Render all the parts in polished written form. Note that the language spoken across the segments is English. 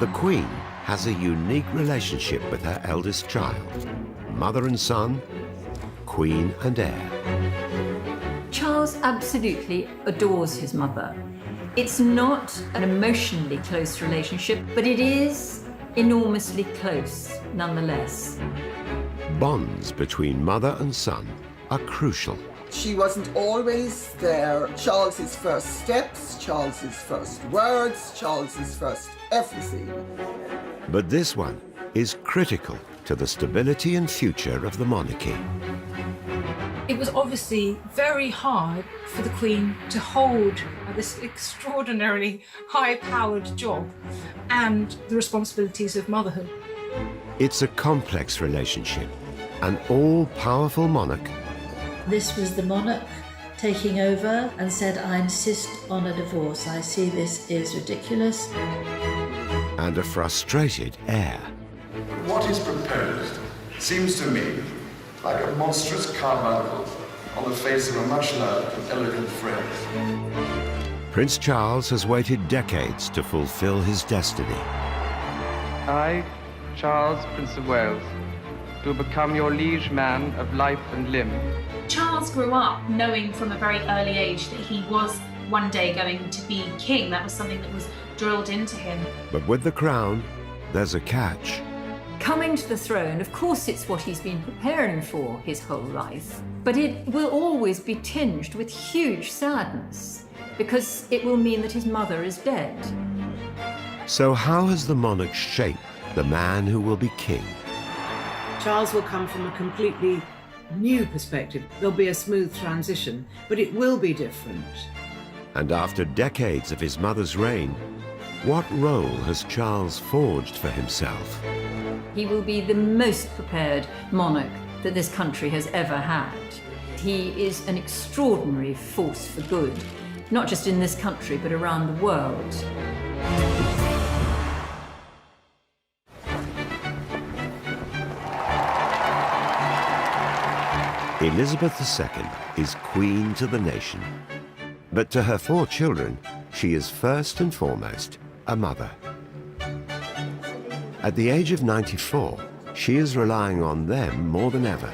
The Queen has a unique relationship with her eldest child. Mother and son, Queen and heir. Charles absolutely adores his mother. It's not an emotionally close relationship, but it is enormously close nonetheless. Bonds between mother and son are crucial. She wasn't always there. Charles's first steps, Charles's first words, Charles's first everything. But this one is critical to the stability and future of the monarchy. It was obviously very hard for the Queen to hold this extraordinarily high-powered job and the responsibilities of motherhood. It's a complex relationship. An all-powerful monarch. This was the monarch taking over and said, I insist on a divorce. I see this is ridiculous. And a frustrated heir. What is proposed seems to me like a monstrous carbuncle on the face of a much loved and elegant phrase. Prince Charles has waited decades to fulfill his destiny. I, Charles, Prince of Wales, do become your liege man of life and limb. Charles grew up knowing from a very early age that he was one day going to be king. That was something that was drilled into him. But with the crown, there's a catch. Coming to the throne, of course, it's what he's been preparing for his whole life, but it will always be tinged with huge sadness because it will mean that his mother is dead. So how has the monarch shaped the man who will be king? Charles will come from a completely new perspective. There'll be a smooth transition, but it will be different. And after decades of his mother's reign, what role has Charles forged for himself? He will be the most prepared monarch that this country has ever had. He is an extraordinary force for good, not just in this country, but around the world. Elizabeth II is queen to the nation. But to her 4 children, she is first and foremost a mother. At the age of 94, she is relying on them more than ever.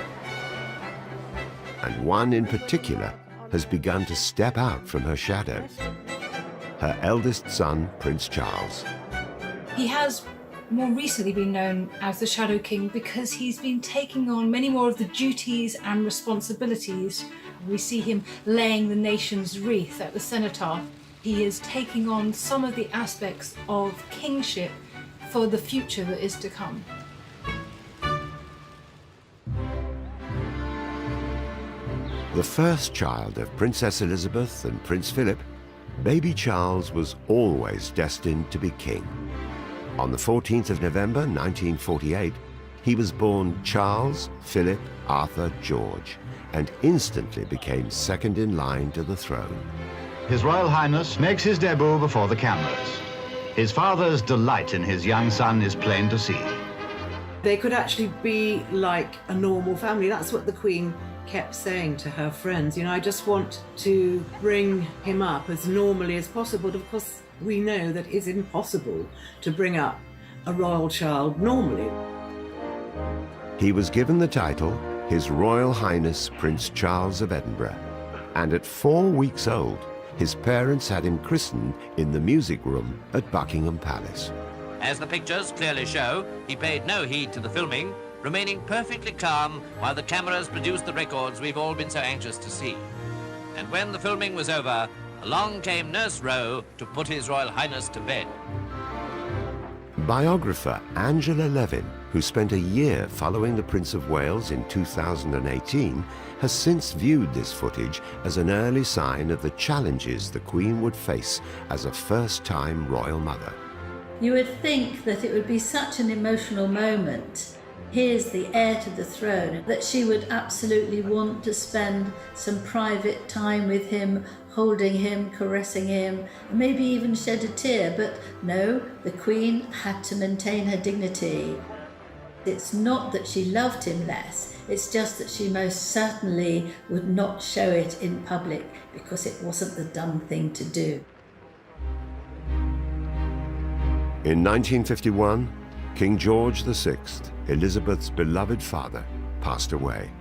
And one in particular has begun to step out from her shadow. Her eldest son, Prince Charles. He has more recently been known as the Shadow King because he's been taking on many more of the duties and responsibilities. We see him laying the nation's wreath at the cenotaph. He is taking on some of the aspects of kingship for the future that is to come. The first child of Princess Elizabeth and Prince Philip, baby Charles was always destined to be king. On the 14th of November 1948, he was born Charles Philip Arthur George and instantly became second in line to the throne. His Royal Highness makes his debut before the cameras. His father's delight in his young son is plain to see. They could actually be like a normal family. That's what the Queen kept saying to her friends. You know, I just want to bring him up as normally as possible. Of course, we know that it's impossible to bring up a royal child normally. He was given the title His Royal Highness Prince Charles of Edinburgh, and at 4 weeks old, his parents had him christened in the music room at Buckingham Palace. As the pictures clearly show, he paid no heed to the filming, remaining perfectly calm while the cameras produced the records we've all been so anxious to see. And when the filming was over, along came Nurse Rowe to put His Royal Highness to bed. Biographer Angela Levin, who spent a year following the Prince of Wales in 2018, has since viewed this footage as an early sign of the challenges the Queen would face as a first-time royal mother. You would think that it would be such an emotional moment. Here's the heir to the throne, that she would absolutely want to spend some private time with him, holding him, caressing him, maybe even shed a tear. But no, the Queen had to maintain her dignity. It's not that she loved him less, it's just that she most certainly would not show it in public because it wasn't the done thing to do. In 1951, King George VI, Elizabeth's beloved father, passed away.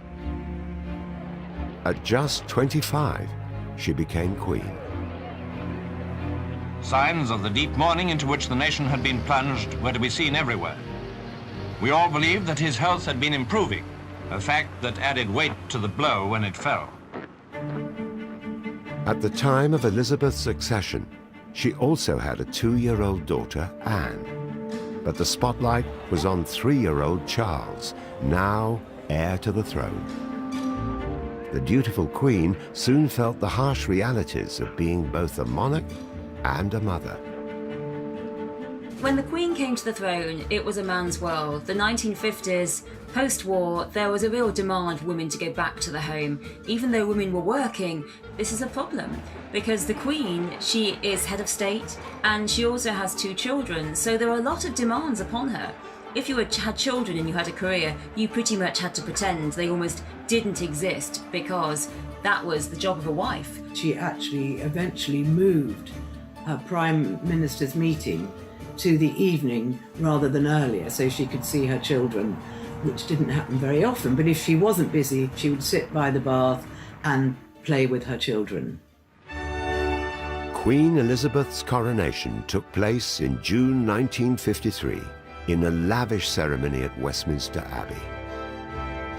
At just 25, she became queen. Signs of the deep mourning into which the nation had been plunged were to be seen everywhere. We all believed that his health had been improving, a fact that added weight to the blow when it fell. At the time of Elizabeth's accession, she also had a 2-year-old daughter, Anne. But the spotlight was on 3-year-old Charles, now heir to the throne. The dutiful queen soon felt the harsh realities of being both a monarch and a mother. When the Queen came to the throne, it was a man's world. The 1950s, post-war, there was a real demand for women to go back to the home. Even though women were working, this is a problem because the Queen, she is head of state and she also has 2 children, so there are a lot of demands upon her. If you had children and you had a career, you pretty much had to pretend they almost didn't exist because that was the job of a wife. She actually eventually moved her Prime Minister's meeting to the evening rather than earlier so she could see her children, which didn't happen very often. But if she wasn't busy, she would sit by the bath and play with her children. Queen Elizabeth's coronation took place in June 1953 in a lavish ceremony at Westminster Abbey.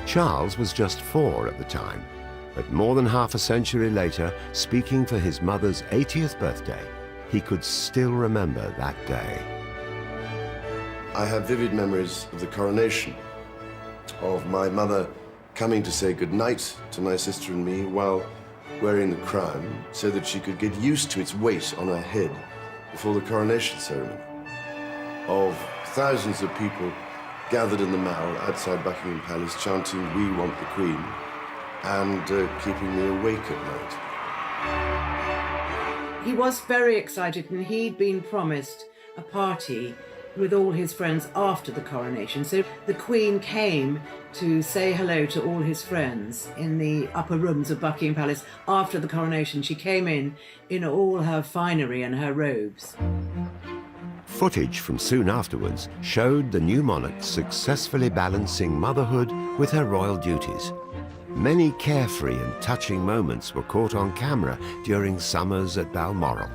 Charles was just 4 at the time, but more than half a century later, speaking for his mother's 80th birthday, he could still remember that day. I have vivid memories of the coronation, of my mother coming to say goodnight to my sister and me while wearing the crown so that she could get used to its weight on her head before the coronation ceremony. Of thousands of people gathered in the Mall outside Buckingham Palace chanting, "We want the Queen," and keeping me awake at night. He was very excited and he'd been promised a party with all his friends after the coronation. So the Queen came to say hello to all his friends in the upper rooms of Buckingham Palace after the coronation. She came in all her finery and her robes. Footage from soon afterwards showed the new monarch successfully balancing motherhood with her royal duties. Many carefree and touching moments were caught on camera during summers at Balmoral.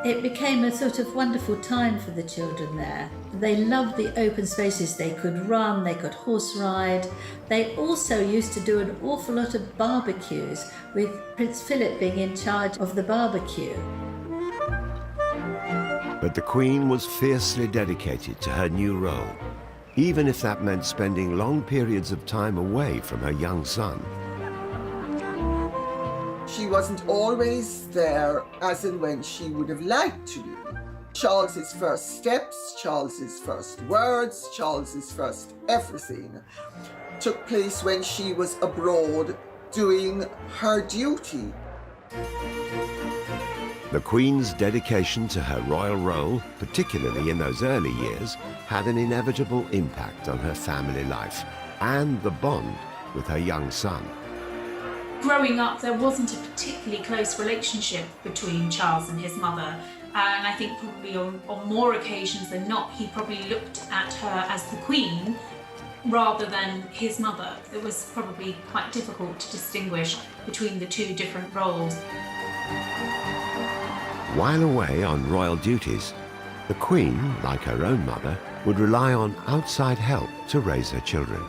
It became a sort of wonderful time for the children there. They loved the open spaces. They could run, they could horse ride. They also used to do an awful lot of barbecues, with Prince Philip being in charge of the barbecue. But the Queen was fiercely dedicated to her new role, even if that meant spending long periods of time away from her young son. She wasn't always there as and when she would have liked to be. Charles's first steps, Charles's first words, Charles's first everything took place when she was abroad doing her duty. The Queen's dedication to her royal role, particularly in those early years, had an inevitable impact on her family life and the bond with her young son. Growing up, there wasn't a particularly close relationship between Charles and his mother, and I think probably on more occasions than not, he probably looked at her as the Queen rather than his mother. It was probably quite difficult to distinguish between the 2 different roles. While away on royal duties, the Queen, like her own mother, would rely on outside help to raise her children.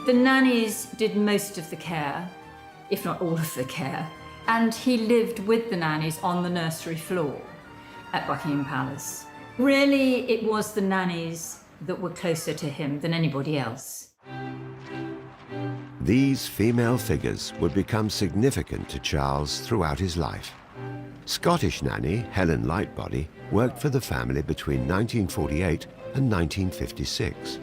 The nannies did most of the care, if not all of the care, and he lived with the nannies on the nursery floor at Buckingham Palace. Really, it was the nannies that were closer to him than anybody else. These female figures would become significant to Charles throughout his life. Scottish nanny Helen Lightbody worked for the family between 1948 and 1956.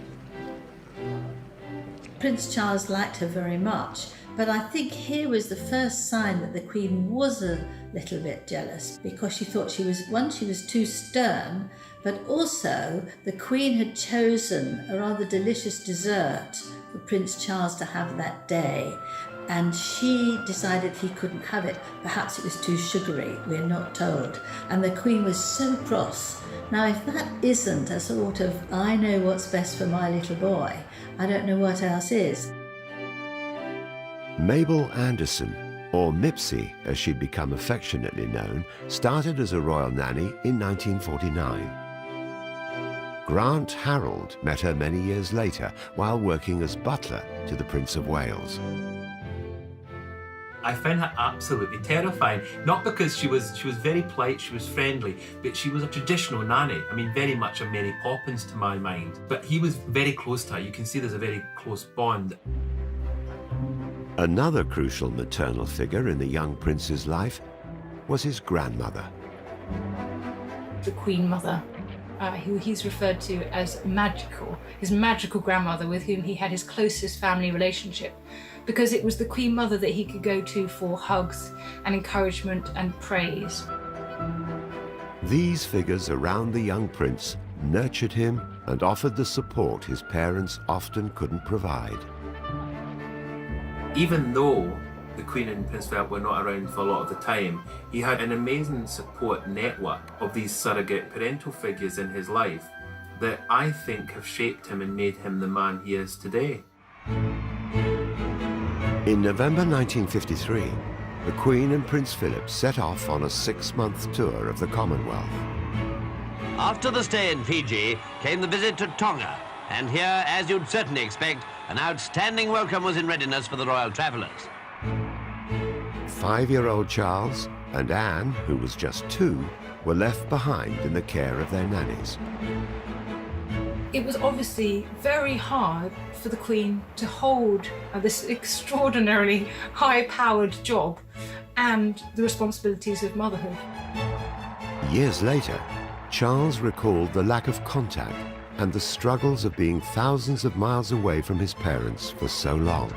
Prince Charles liked her very much, but I think here was the first sign that the Queen was a little bit jealous, because she thought she was too stern, but also the Queen had chosen a rather delicious dessert for Prince Charles to have that day. and she decided he couldn't have it. Perhaps it was too sugary, we're not told. And the Queen was so cross. Now, if that isn't a sort of, I know what's best for my little boy, I don't know what else is. Mabel Anderson, or Mipsy as she'd become affectionately known, started as a royal nanny in 1949. Grant Harold met her many years later while working as butler to the Prince of Wales. I found her absolutely terrifying, not because she was very polite, she was friendly, but she was a traditional nanny. I mean, very much a Mary Poppins to my mind. But he was very close to her. You can see there's a very close bond. Another crucial maternal figure in the young prince's life was his grandmother. The Queen Mother, who he's referred to as magical, his magical grandmother with whom he had his closest family relationship, because it was the Queen Mother that he could go to for hugs and encouragement and praise. These figures around the young prince nurtured him and offered the support his parents often couldn't provide. Even though the Queen and Prince Philip were not around for a lot of the time, he had an amazing support network of these surrogate parental figures in his life that I think have shaped him and made him the man he is today. In November 1953, the Queen and Prince Philip set off on a 6-month tour of the Commonwealth. After the stay in Fiji came the visit to Tonga, and here, as you'd certainly expect, an outstanding welcome was in readiness for the royal travellers. 5-year-old Charles and Anne, who was just 2, were left behind in the care of their nannies. It was obviously very hard for the Queen to hold this extraordinarily high-powered job and the responsibilities of motherhood. Years later, Charles recalled the lack of contact and the struggles of being thousands of miles away from his parents for so long.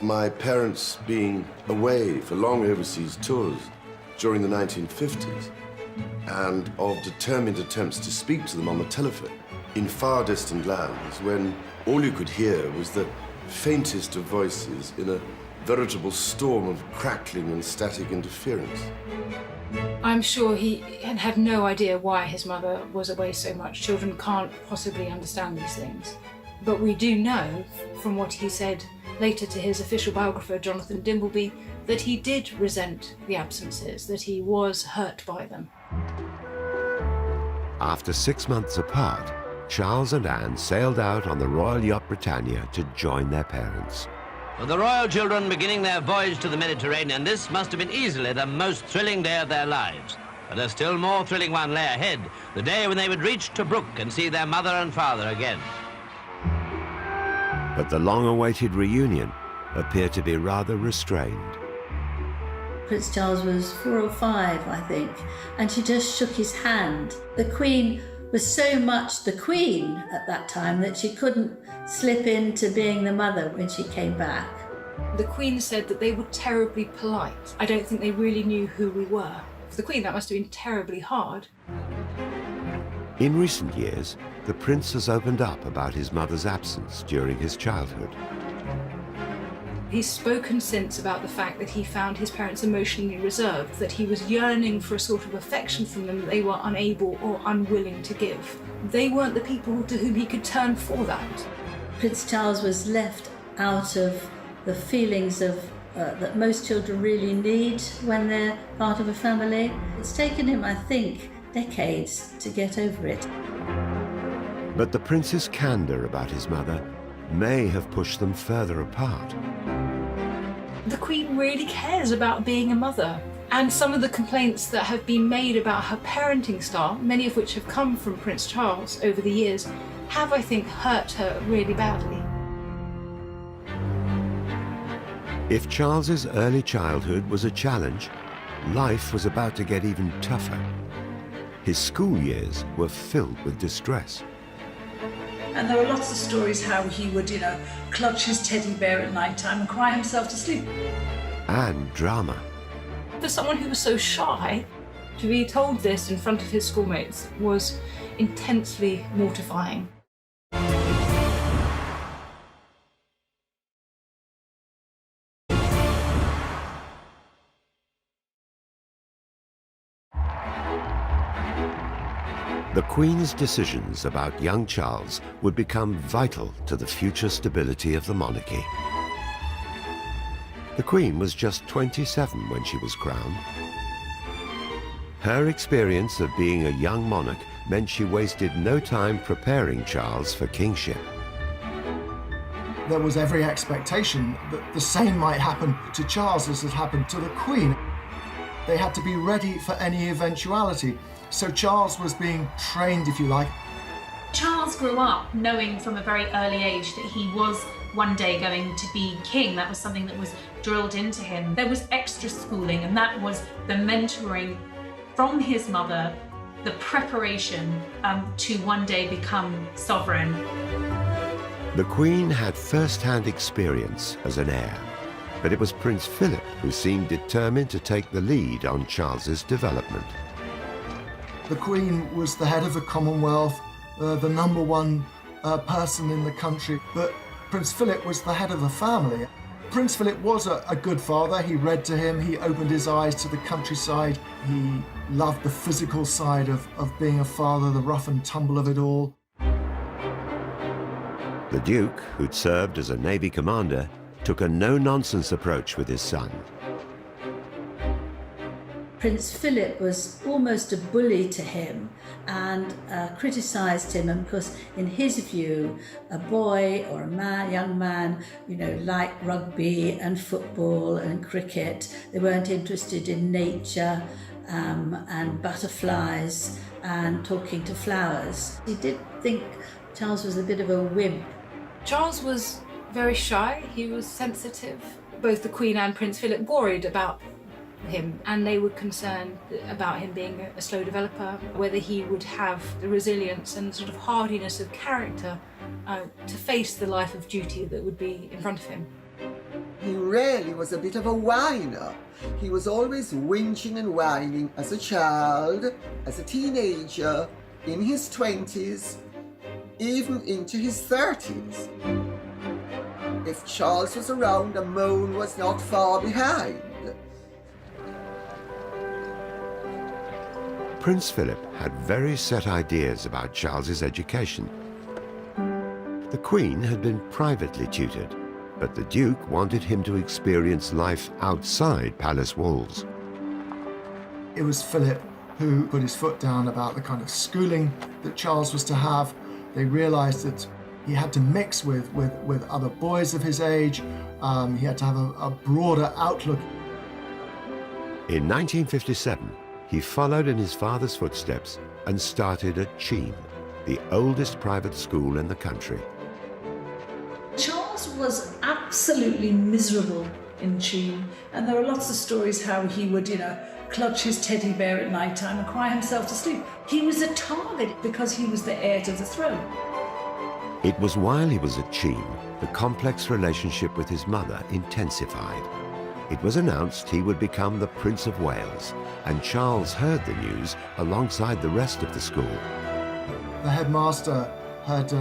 My parents being away for long overseas tours during the 1950s, and of determined attempts to speak to them on the telephone in far distant lands when all you could hear was the faintest of voices in a veritable storm of crackling and static interference. I'm sure he had no idea why his mother was away so much. Children can't possibly understand these things. But we do know, from what he said later to his official biographer, Jonathan Dimbleby, that he did resent the absences, that he was hurt by them. After 6 months apart, Charles and Anne sailed out on the Royal Yacht Britannia to join their parents. For the royal children beginning their voyage to the Mediterranean, this must have been easily the most thrilling day of their lives. But a still more thrilling one lay ahead, the day when they would reach Tobruk and see their mother and father again. But the long-awaited reunion appeared to be rather restrained. Prince Charles was 4 or 5, I think, and she just shook his hand. The Queen was so much the Queen at that time that she couldn't slip into being the mother when she came back. The Queen said that they were terribly polite. I don't think they really knew who we were. For the Queen, that must have been terribly hard. In recent years, the prince has opened up about his mother's absence during his childhood. He's spoken since about the fact that he found his parents emotionally reserved, that he was yearning for a sort of affection from them that they were unable or unwilling to give. They weren't the people to whom he could turn for that. Prince Charles was left out of the feelings of that most children really need when they're part of a family. It's taken him, I think, decades to get over it. But the prince's candour about his mother may have pushed them further apart. The Queen really cares about being a mother, and some of the complaints that have been made about her parenting style, many of which have come from Prince Charles over the years, have, I think, hurt her really badly. If Charles's early childhood was a challenge, life was about to get even tougher. His school years were filled with distress. And there were lots of stories how he would, clutch his teddy bear at night time and cry himself to sleep. And drama. For someone who was so shy, to be told this in front of his schoolmates was intensely mortifying. The Queen's decisions about young Charles would become vital to the future stability of the monarchy. The Queen was just 27 when she was crowned. Her experience of being a young monarch meant she wasted no time preparing Charles for kingship. There was every expectation that the same might happen to Charles as had happened to the Queen. They had to be ready for any eventuality. So Charles was being trained, if you like. Charles grew up knowing from a very early age that he was one day going to be king. That was something that was drilled into him. There was extra schooling, and that was the mentoring from his mother, the preparation to one day become sovereign. The Queen had first-hand experience as an heir, but it was Prince Philip who seemed determined to take the lead on Charles's development. The Queen was the head of the Commonwealth, the #1 person in the country, but Prince Philip was the head of the family. Prince Philip was a good father. He read to him, he opened his eyes to the countryside, he loved the physical side of being a father, the rough and tumble of it all. The Duke, who'd served as a Navy commander, took a no-nonsense approach with his son. Prince Philip was almost a bully to him and criticised him, and because in his view a boy or a young man, liked rugby and football and cricket. They weren't interested in nature and butterflies and talking to flowers. He did think Charles was a bit of a wimp. Charles was very shy, he was sensitive. Both the Queen and Prince Philip worried about him, and they were concerned about him being a slow developer, whether he would have the resilience and sort of hardiness of character to face the life of duty that would be in front of him. He really was a bit of a whiner. He was always whinging and whining as a child, as a teenager, in his 20s, even into his 30s. If Charles was around, a moan was not far behind. Prince Philip had very set ideas about Charles's education. The Queen had been privately tutored, but the Duke wanted him to experience life outside palace walls. It was Philip who put his foot down about the kind of schooling that Charles was to have. They realised that he had to mix with other boys of his age. He had to have a broader outlook. In 1957, he followed in his father's footsteps and started at Cheam, the oldest private school in the country. Charles was absolutely miserable in Cheam, and there are lots of stories how he would, clutch his teddy bear at night time and cry himself to sleep. He was a target because he was the heir to the throne. It was while he was at Cheam, the complex relationship with his mother intensified. It was announced he would become the Prince of Wales, and Charles heard the news alongside the rest of the school. The headmaster had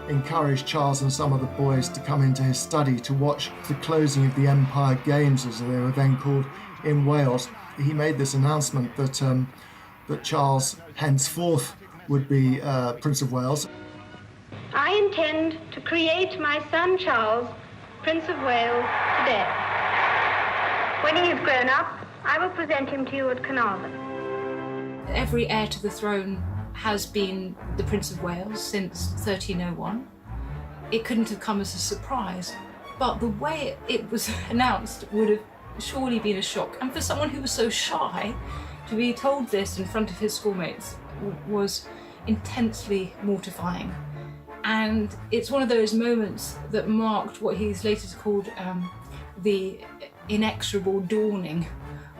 encouraged Charles and some of the boys to come into his study to watch the closing of the Empire Games, as they were then called, in Wales. He made this announcement that Charles henceforth would be Prince of Wales. I intend to create my son Charles Prince of Wales today. When he is grown up, I will present him to you at Carnarvon. Every heir to the throne has been the Prince of Wales since 1301. It couldn't have come as a surprise, but the way it was announced would have surely been a shock. And for someone who was so shy, to be told this in front of his schoolmates was intensely mortifying. And it's one of those moments that marked what he's later called the inexorable dawning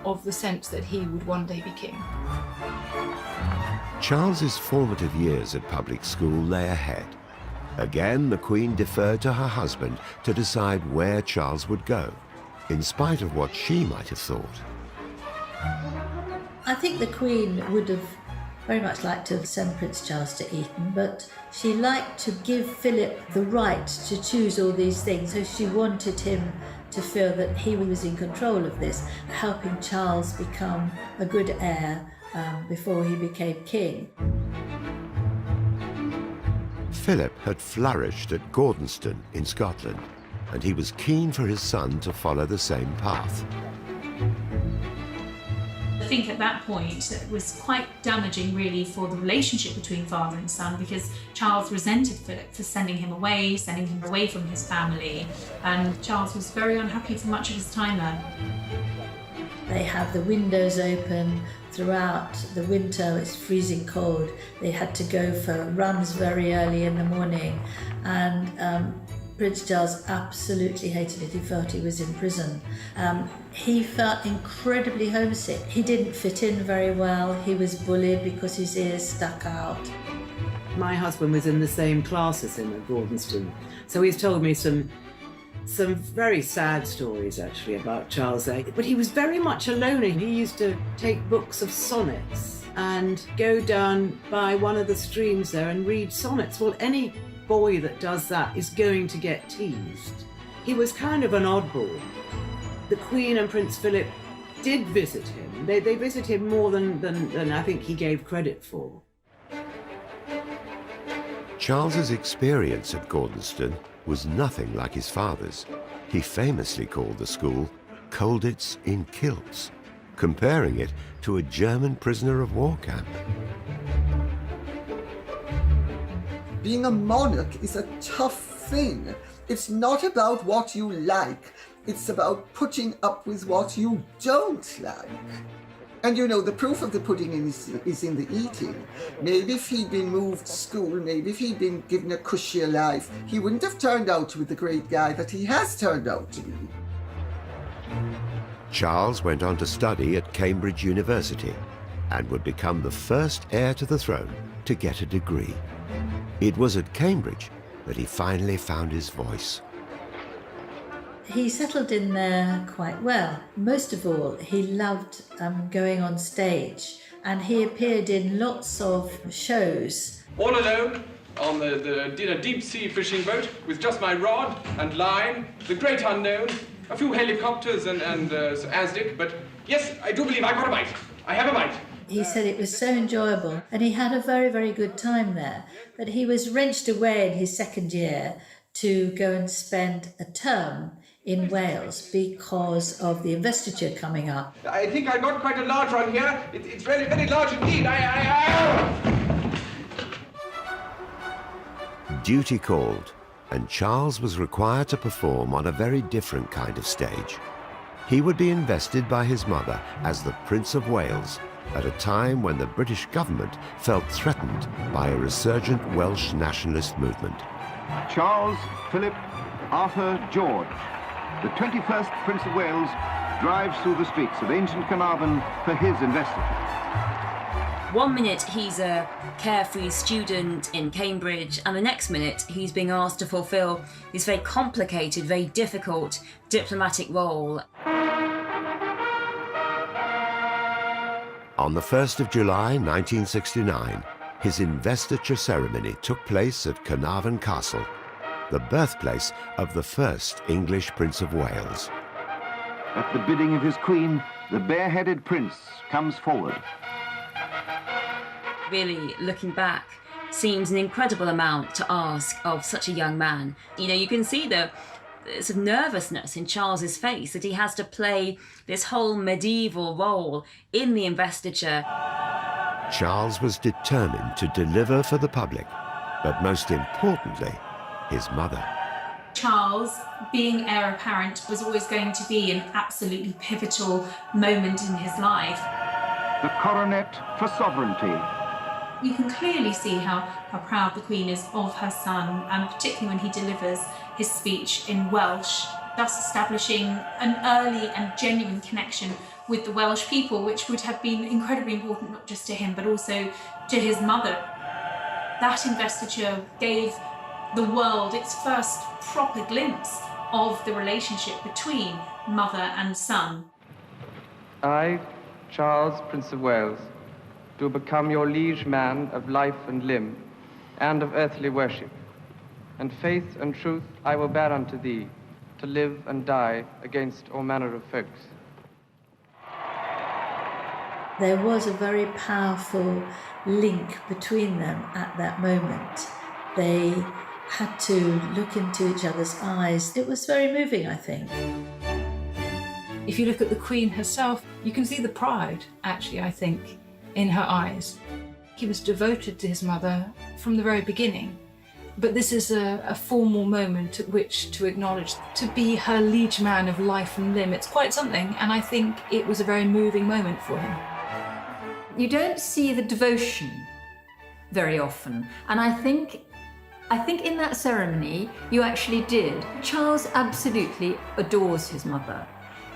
of the sense that he would one day be king. Charles's formative years at public school lay ahead. Again, the Queen deferred to her husband to decide where Charles would go, in spite of what she might have thought. I think the Queen would have very much liked to send Prince Charles to Eton, but she liked to give Philip the right to choose all these things, so she wanted him to feel that he was in control of this, helping Charles become a good heir before he became king. Philip had flourished at Gordonston in Scotland, and he was keen for his son to follow the same path. I think at that point it was quite damaging really for the relationship between father and son, because Charles resented Philip for sending him away from his family, and Charles was very unhappy for much of his time there. They have the windows open throughout the winter. It's freezing cold. They had to go for runs very early in the morning, and Prince Charles absolutely hated it. He felt he was in prison. He felt incredibly homesick. He didn't fit in very well. He was bullied because his ears stuck out. My husband was in the same class as him at Gordonston, so he's told me some very sad stories actually about Charles A. But he was very much a loner. He used to take books of sonnets and go down by one of the streams there and read sonnets. Well, any boy that does that is going to get teased. He was kind of an oddball. The Queen and Prince Philip did visit him. They visited him more than I think he gave credit for. Charles's experience at Gordonston was nothing like his father's. He famously called the school Colditz in kilts, comparing it to a German prisoner of war camp. Being a monarch is a tough thing. It's not about what you like. It's about putting up with what you don't like. And you know, the proof of the pudding is in the eating. Maybe if he'd been moved to school, maybe if he'd been given a cushier life, he wouldn't have turned out to be the great guy that he has turned out to be. Charles went on to study at Cambridge University and would become the first heir to the throne to get a degree. It was at Cambridge that he finally found his voice. He settled in there quite well. Most of all, he loved going on stage, and he appeared in lots of shows. All alone on in a deep-sea fishing boat with just my rod and line, the great unknown, a few helicopters and Aztec, but yes, I do believe I got a bite. I have a bite. He said it was so enjoyable, and he had a very, very good time there. But he was wrenched away in his second year to go and spend a term in Wales because of the investiture coming up. I think I got quite a large one here. It's very, very large indeed. Duty called, and Charles was required to perform on a very different kind of stage. He would be invested by his mother as the Prince of Wales at a time when the British government felt threatened by a resurgent Welsh nationalist movement. Charles, Philip, Arthur, George. The 21st Prince of Wales drives through the streets of ancient Carnarvon for his investiture. 1 minute he's a carefree student in Cambridge, and the next minute he's being asked to fulfil this very complicated, very difficult diplomatic role. On the 1st of July 1969, his investiture ceremony took place at Carnarvon Castle, the birthplace of the first English Prince of Wales. At the bidding of his queen, the bareheaded prince comes forward. Really, looking back, seems an incredible amount to ask of such a young man. You know, you can see the sort of nervousness in Charles's face that he has to play this whole medieval role in the investiture. Charles was determined to deliver for the public, but most importantly, his mother. Charles, being heir apparent, was always going to be an absolutely pivotal moment in his life. The coronet for sovereignty. You can clearly see how proud the Queen is of her son, and particularly when he delivers his speech in Welsh, thus establishing an early and genuine connection with the Welsh people, which would have been incredibly important not just to him, but also to his mother. That investiture gave the world its first proper glimpse of the relationship between mother and son. I, Charles, Prince of Wales, do become your liege man of life and limb, and of earthly worship. And faith and truth I will bear unto thee, to live and die against all manner of folks. There was a very powerful link between them at that moment. They had to look into each other's eyes. It was very moving, I think. If you look at the Queen herself, you can see the pride, actually, I think, in her eyes. He was devoted to his mother from the very beginning. But this is a formal moment at which to acknowledge, to be her liege man of life and limb. It's quite something, and I think it was a very moving moment for him. You don't see the devotion very often, and I think in that ceremony you actually did. Charles absolutely adores his mother.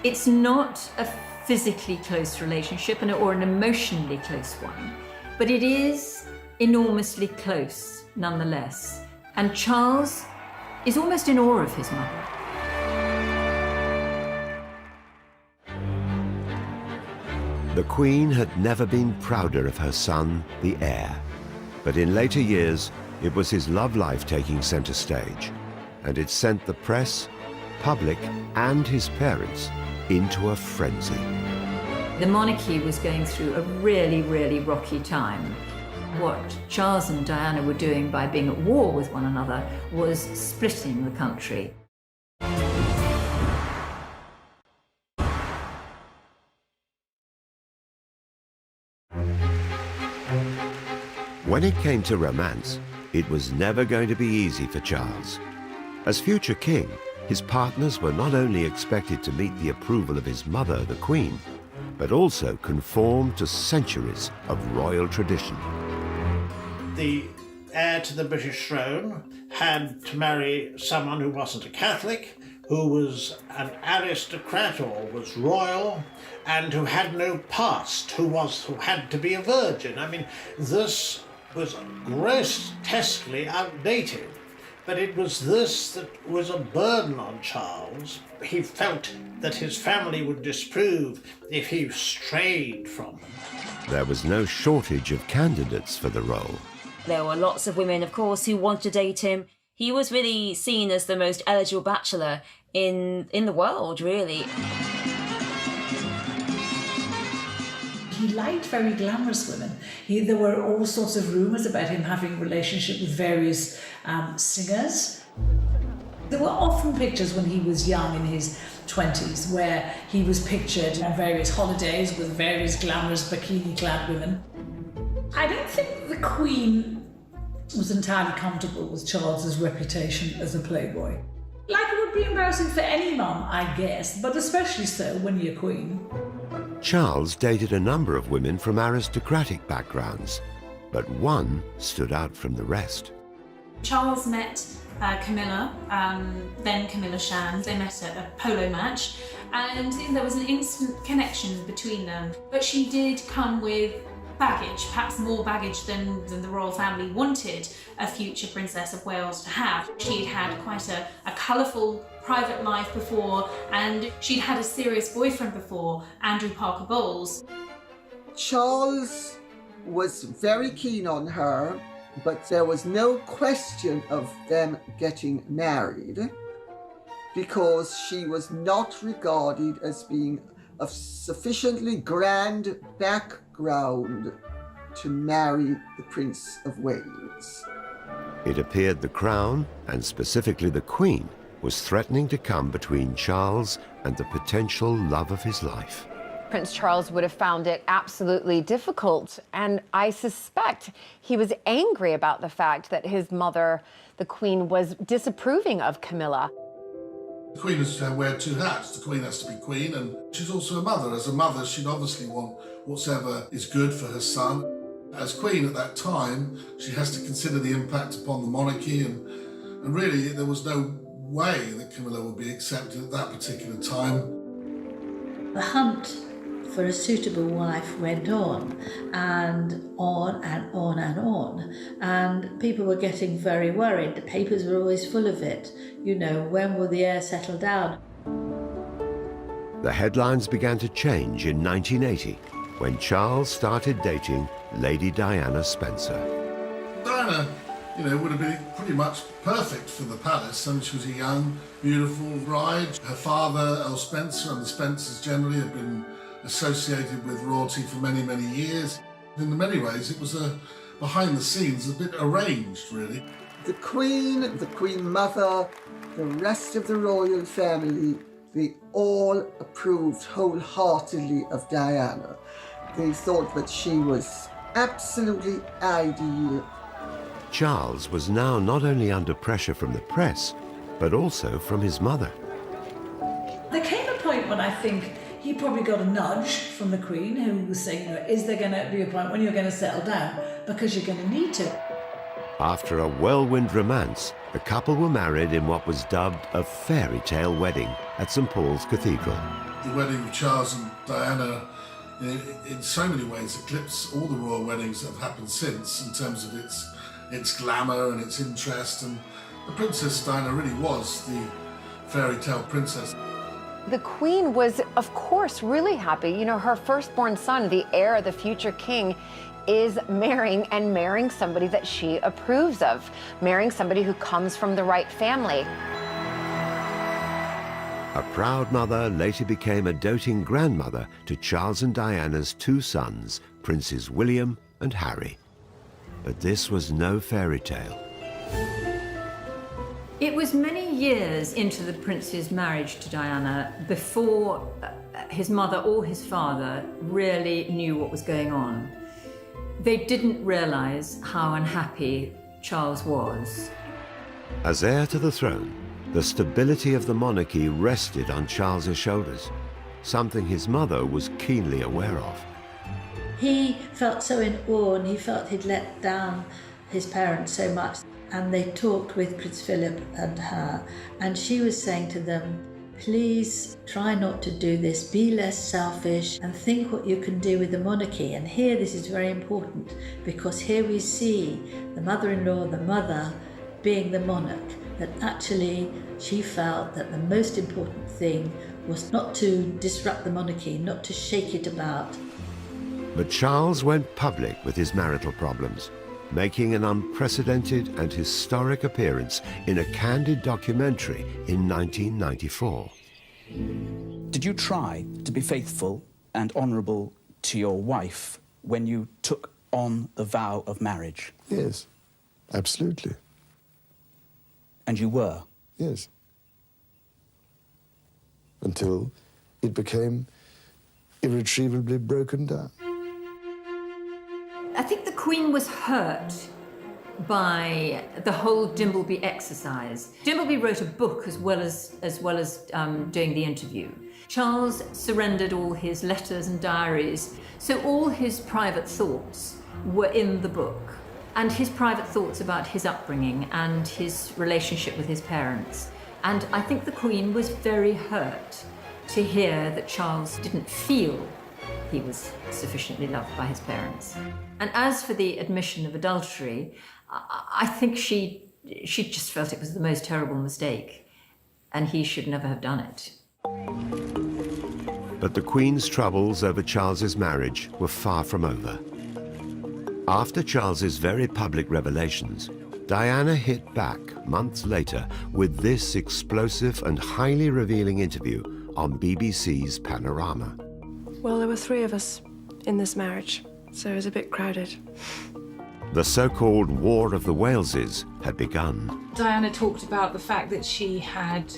It's not a physically close relationship or an emotionally close one, but it is enormously close nonetheless. And Charles is almost in awe of his mother. The Queen had never been prouder of her son, the heir. But in later years, it was his love life taking centre stage, and it sent the press, public, and his parents into a frenzy. The monarchy was going through a really, really rocky time. What Charles and Diana were doing by being at war with one another was splitting the country. When it came to romance, it was never going to be easy for Charles. As future king, his partners were not only expected to meet the approval of his mother, the Queen, but also conform to centuries of royal tradition. The heir to the British throne had to marry someone who wasn't a Catholic, who was an aristocrat or was royal, and who had no past, who had to be a virgin. I mean, this was grotesquely outdated, but it was this that was a burden on Charles. He felt that his family would disapprove if he strayed from them. There was no shortage of candidates for the role. There were lots of women, of course, who wanted to date him. He was really seen as the most eligible bachelor in the world, really. He liked very glamorous women. There were all sorts of rumours about him having a relationship with various singers. There were often pictures when he was young, in his 20s, where he was pictured on various holidays with various glamorous bikini-clad women. I don't think the Queen was entirely comfortable with Charles's reputation as a playboy. Like it would be embarrassing for any mum, I guess, but especially so when you're Queen. Charles dated a number of women from aristocratic backgrounds, but one stood out from the rest. Charles met Camilla, then Camilla Shand. They met at a polo match, and there was an instant connection between them. But she did come with baggage, perhaps more baggage than the royal family wanted a future Princess of Wales to have. She'd had quite a colourful private life before, and she'd had a serious boyfriend before, Andrew Parker Bowles. Charles was very keen on her, but there was no question of them getting married because she was not regarded as being of sufficiently grand background to marry the Prince of Wales. It appeared the Crown, and specifically the Queen, was threatening to come between Charles and the potential love of his life. Prince Charles would have found it absolutely difficult, and I suspect he was angry about the fact that his mother, the Queen, was disapproving of Camilla. The Queen has to wear two hats. The Queen has to be Queen, and she's also a mother. As a mother, she'd obviously want whatever is good for her son. As Queen at that time, she has to consider the impact upon the monarchy, and really there was no way that Camilla would be accepted at that particular time. The hunt for a suitable wife went on and on and on and on, and people were getting very worried. The papers were always full of it. You know, when will the heir settle down? The headlines began to change in 1980 when Charles started dating Lady Diana Spencer. Diana, would have been pretty much perfect for the palace. I mean, she was a young, beautiful bride. Her father, Earl Spencer, and the Spencers generally had been associated with royalty for many, many years. In many ways, it was behind the scenes, a bit arranged, really. The Queen Mother, the rest of the royal family, they all approved wholeheartedly of Diana. They thought that she was absolutely ideal. Charles was now not only under pressure from the press, but also from his mother. There came a point when I think he probably got a nudge from the Queen, who was saying, is there going to be a point when you're going to settle down? Because you're going to need to. After a whirlwind romance, the couple were married in what was dubbed a fairy tale wedding at St. Paul's Cathedral. The wedding of Charles and Diana, in so many ways, eclipsed all the royal weddings that have happened since in terms of its glamour and its interest. And the Princess Diana really was the fairy tale princess. The Queen was, of course, really happy. You know, her firstborn son, the heir, the future king, is marrying somebody that she approves of, marrying somebody who comes from the right family. A proud mother later became a doting grandmother to Charles and Diana's two sons, Princes William and Harry. But this was no fairy tale. It was many years into the prince's marriage to Diana before his mother or his father really knew what was going on. They didn't realize how unhappy Charles was. As heir to the throne, the stability of the monarchy rested on Charles's shoulders, something his mother was keenly aware of. He felt so in awe, and he felt he'd let down his parents so much. And they talked with Prince Philip and her, and she was saying to them, please try not to do this, be less selfish and think what you can do with the monarchy. And here this is very important, because here we see the mother-in-law, the mother, being the monarch, that actually she felt that the most important thing was not to disrupt the monarchy, not to shake it about. But Charles went public with his marital problems, making an unprecedented and historic appearance in a candid documentary in 1994. Did you try to be faithful and honourable to your wife when you took on the vow of marriage? Yes, absolutely. And you were? Yes. Until it became irretrievably broken down. I think the Queen was hurt by the whole Dimbleby exercise. Dimbleby wrote a book as well as doing the interview. Charles surrendered all his letters and diaries, so all his private thoughts were in the book, and his private thoughts about his upbringing and his relationship with his parents. And I think the Queen was very hurt to hear that Charles didn't feel he was sufficiently loved by his parents. And as for the admission of adultery, I think she just felt it was the most terrible mistake, and he should never have done it. But the Queen's troubles over Charles's marriage were far from over. After Charles's very public revelations, Diana hit back months later with this explosive and highly revealing interview on BBC's Panorama. Well, there were 3 of us in this marriage, so it was a bit crowded. The so-called War of the Waleses had begun. Diana talked about the fact that she had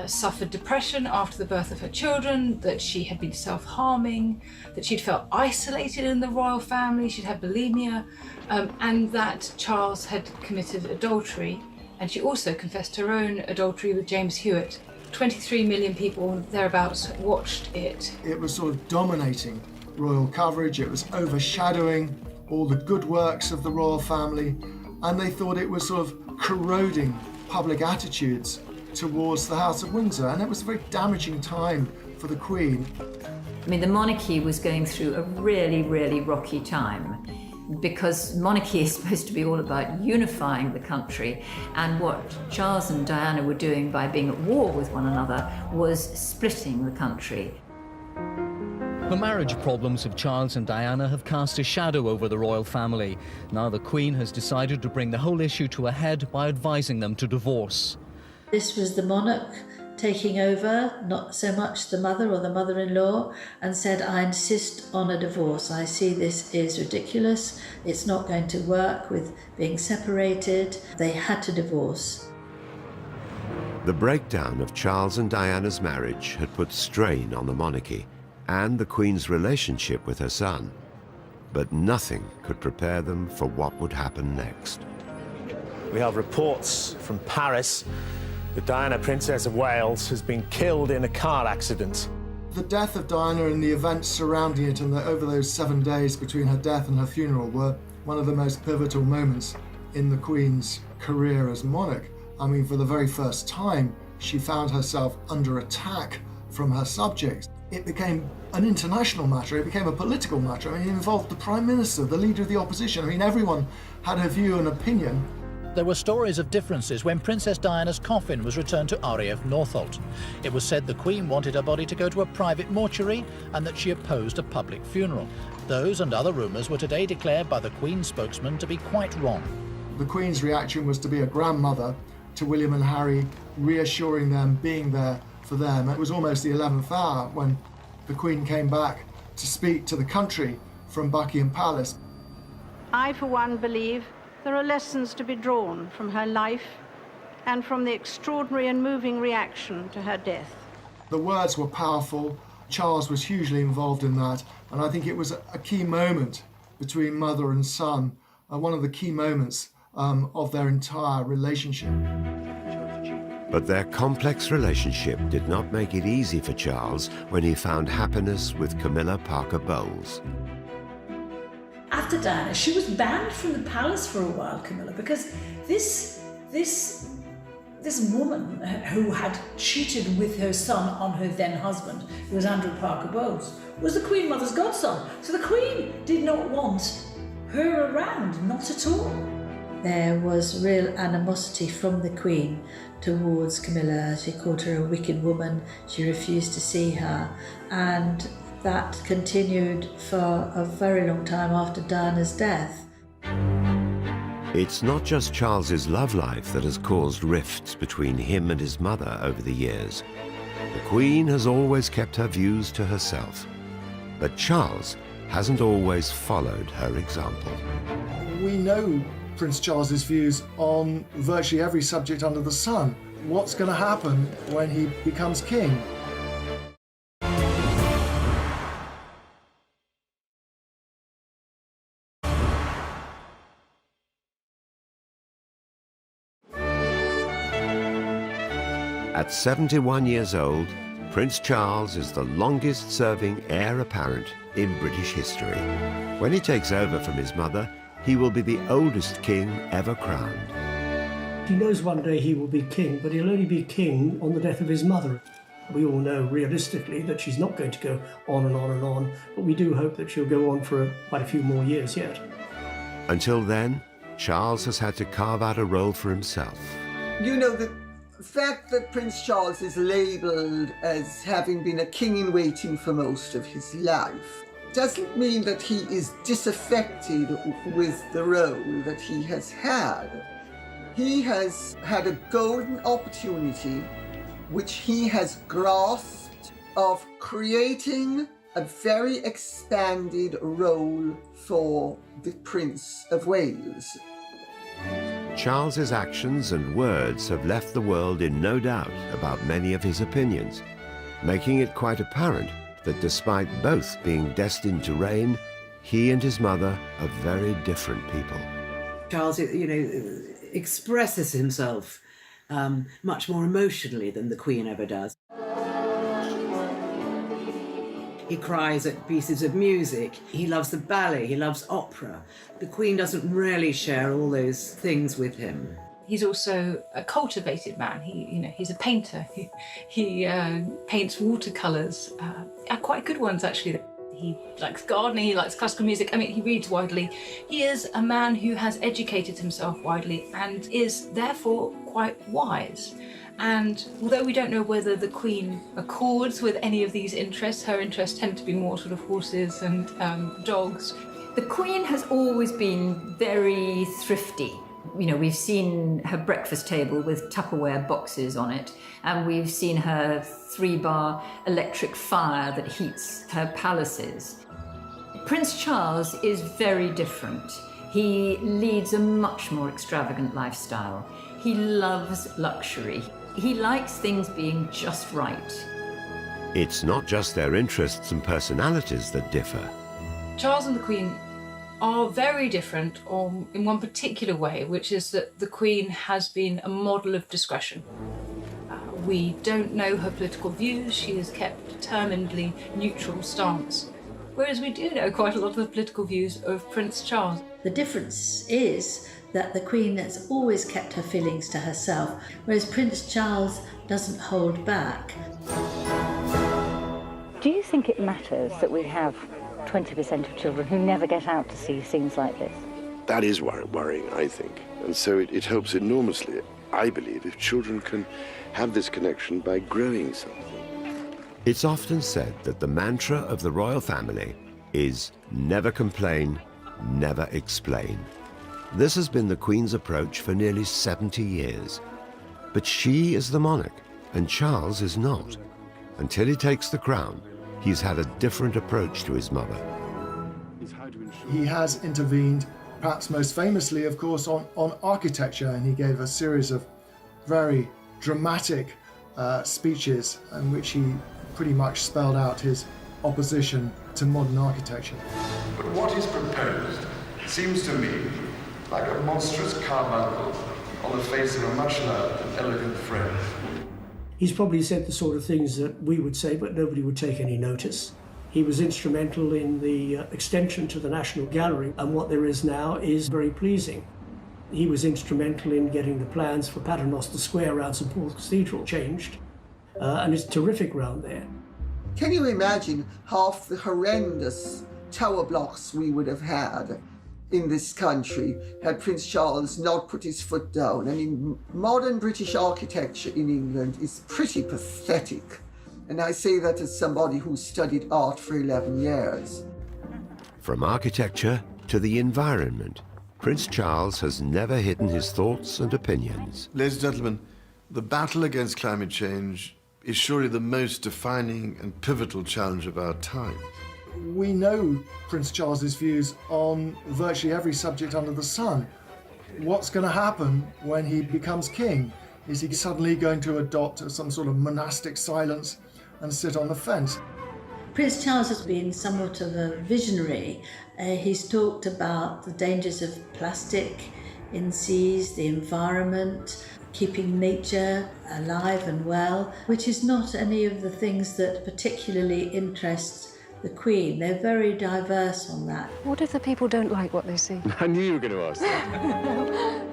suffered depression after the birth of her children, that she had been self-harming, that she'd felt isolated in the royal family, she'd had bulimia, and that Charles had committed adultery. And she also confessed her own adultery with James Hewitt. 23 million people thereabouts watched it. It was sort of dominating royal coverage, it was overshadowing all the good works of the royal family, and they thought it was sort of corroding public attitudes towards the House of Windsor, and it was a very damaging time for the Queen. I mean, the monarchy was going through a really, really rocky time, because monarchy is supposed to be all about unifying the country, and what Charles and Diana were doing by being at war with one another was splitting the country. The marriage problems of Charles and Diana have cast a shadow over the royal family. Now the Queen has decided to bring the whole issue to a head by advising them to divorce. This was the monarch taking over, not so much the mother or the mother-in-law, and said, I insist on a divorce. I see this is ridiculous. It's not going to work with being separated. They had to divorce. The breakdown of Charles and Diana's marriage had put strain on the monarchy and the Queen's relationship with her son. But nothing could prepare them for what would happen next. We have reports from Paris that Diana, Princess of Wales, has been killed in a car accident. The death of Diana and the events surrounding it and over those 7 days between her death and her funeral were one of the most pivotal moments in the Queen's career as monarch. I mean, for the very first time, she found herself under attack from her subjects. It became an international matter, it became a political matter. I mean, it involved the Prime Minister, the leader of the opposition. I mean, everyone had a view and opinion. There were stories of differences when Princess Diana's coffin was returned to RAF Northolt. It was said the Queen wanted her body to go to a private mortuary and that she opposed a public funeral. Those and other rumours were today declared by the Queen's spokesman to be quite wrong. The Queen's reaction was to be a grandmother to William and Harry, reassuring them, being there for them. It was almost the 11th hour when the Queen came back to speak to the country from Buckingham Palace. I, for one, believe there are lessons to be drawn from her life and from the extraordinary and moving reaction to her death. The words were powerful. Charles was hugely involved in that, and I think it was a key moment between mother and son, one of the key moments of their entire relationship. But their complex relationship did not make it easy for Charles when he found happiness with Camilla Parker Bowles. After Diana, she was banned from the palace for a while, Camilla, because this woman who had cheated with her son on her then husband, who was Andrew Parker Bowles, was the Queen Mother's godson. So the Queen did not want her around, not at all. There was real animosity from the Queen towards Camilla. She called her a wicked woman. She refused to see her, and that continued for a very long time after Diana's death. It's not just Charles's love life that has caused rifts between him and his mother over the years. The Queen has always kept her views to herself, but Charles hasn't always followed her example. We know Prince Charles's views on virtually every subject under the sun. What's going to happen when he becomes king? At 71 years old, Prince Charles is the longest-serving heir apparent in British history. When he takes over from his mother, he will be the oldest king ever crowned. He knows one day he will be king, but he'll only be king on the death of his mother. We all know realistically that she's not going to go on and on and on, but we do hope that she'll go on for quite a few more years yet. Until then, Charles has had to carve out a role for himself. You know, the fact that Prince Charles is labelled as having been a king in waiting for most of his life doesn't mean that he is disaffected with the role that he has had. He has had a golden opportunity, which he has grasped, of creating a very expanded role for the Prince of Wales. Charles's actions and words have left the world in no doubt about many of his opinions, making it quite apparent that despite both being destined to reign, he and his mother are very different people. Charles, expresses himself much more emotionally than the Queen ever does. He cries at pieces of music. He loves the ballet. He loves opera. The Queen doesn't really share all those things with him. He's also a cultivated man. He's a painter. He paints watercolours, quite good ones actually. He likes gardening, he likes classical music. I mean, he reads widely. He is a man who has educated himself widely and is therefore quite wise. And although we don't know whether the Queen accords with any of these interests, her interests tend to be more sort of horses and dogs. The Queen has always been very thrifty. You know, we've seen her breakfast table with Tupperware boxes on it, and we've seen her 3-bar electric fire that heats her palaces. Prince Charles is very different. He leads a much more extravagant lifestyle. He loves luxury. He likes things being just right. It's not just their interests and personalities that differ. Charles and the Queen are very different in one particular way, which is that the Queen has been a model of discretion. We don't know her political views. She has kept a determinedly neutral stance, whereas we do know quite a lot of the political views of Prince Charles. The difference is that the Queen has always kept her feelings to herself, whereas Prince Charles doesn't hold back. Do you think it matters that we have 20% of children who never get out to see scenes like this? That is worrying, I think. And so it helps enormously, I believe, if children can have this connection by growing something. It's often said that the mantra of the royal family is never complain, never explain. This has been the Queen's approach for nearly 70 years. But she is the monarch, and Charles is not. Until he takes the crown, he's had a different approach to his mother. He has intervened, perhaps most famously, of course, on architecture, and he gave a series of very dramatic speeches in which he pretty much spelled out his opposition to modern architecture. But what is proposed seems to me like a monstrous carbuncle on the face of a much loved and elegant friend. He's probably said the sort of things that we would say, but nobody would take any notice. He was instrumental in the extension to the National Gallery, and what there is now is very pleasing. He was instrumental in getting the plans for Paternoster Square around St Paul's Cathedral changed, and it's terrific round there. Can you imagine half the horrendous tower blocks we would have had in this country had Prince Charles not put his foot down? I mean, modern British architecture in England is pretty pathetic. And I say that as somebody who studied art for 11 years. From architecture to the environment, Prince Charles has never hidden his thoughts and opinions. Ladies and gentlemen, the battle against climate change is surely the most defining and pivotal challenge of our time. We know Prince Charles's views on virtually every subject under the sun. What's going to happen when he becomes king? Is he suddenly going to adopt some sort of monastic silence and sit on the fence? Prince Charles has been somewhat of a visionary. He's talked about the dangers of plastic in seas, the environment, keeping nature alive and well, which is not any of the things that particularly interests the Queen. They're very diverse on that. What if the people don't like what they see? I knew you were going to ask that.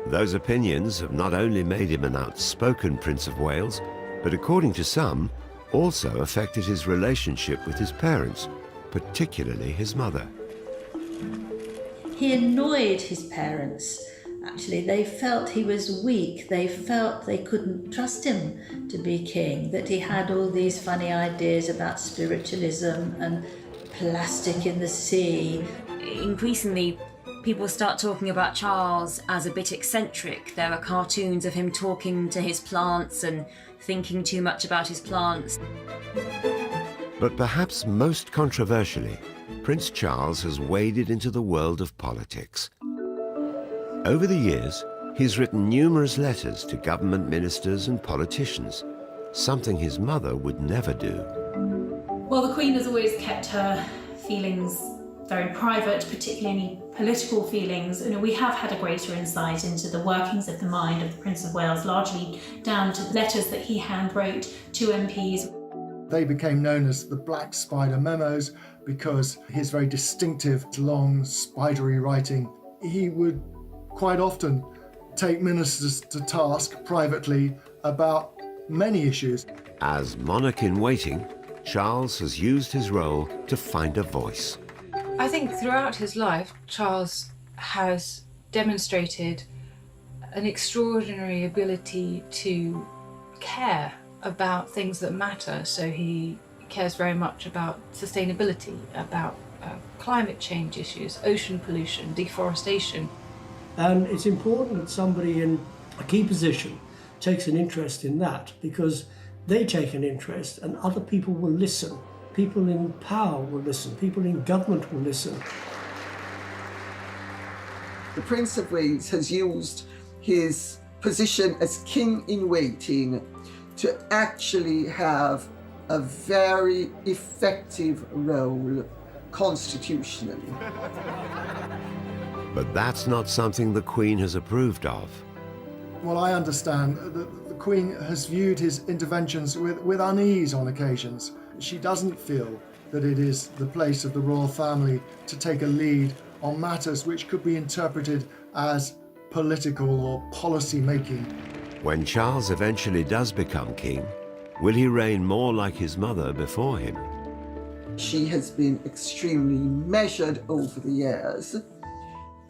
Those opinions have not only made him an outspoken Prince of Wales, but according to some, also affected his relationship with his parents, particularly his mother. He annoyed his parents. Actually, they felt he was weak. They felt they couldn't trust him to be king, that he had all these funny ideas about spiritualism and plastic in the sea. Increasingly, people start talking about Charles as a bit eccentric. There are cartoons of him talking to his plants and thinking too much about his plants. But perhaps most controversially, Prince Charles has waded into the world of politics. Over the years, he's written numerous letters to government ministers and politicians, something his mother would never do. Well, the Queen has always kept her feelings very private, particularly any political feelings. You know, we have had a greater insight into the workings of the mind of the Prince of Wales, largely down to letters that he handwrote to MPs. They became known as the Black Spider Memos because his very distinctive, long, spidery writing. He would quite often take ministers to task privately about many issues. As monarch in waiting, Charles has used his role to find a voice. I think throughout his life, Charles has demonstrated an extraordinary ability to care about things that matter. So he cares very much about sustainability, about climate change issues, ocean pollution, deforestation. And it's important that somebody in a key position takes an interest in that, because they take an interest and other people will listen. People in power will listen. People in government will listen. The Prince of Wales has used his position as king in waiting to actually have a very effective role constitutionally. But that's not something the Queen has approved of. Well, I understand that the Queen has viewed his interventions with unease on occasions. She doesn't feel that it is the place of the royal family to take a lead on matters which could be interpreted as political or policy making. When Charles eventually does become king, will he reign more like his mother before him? She has been extremely measured over the years,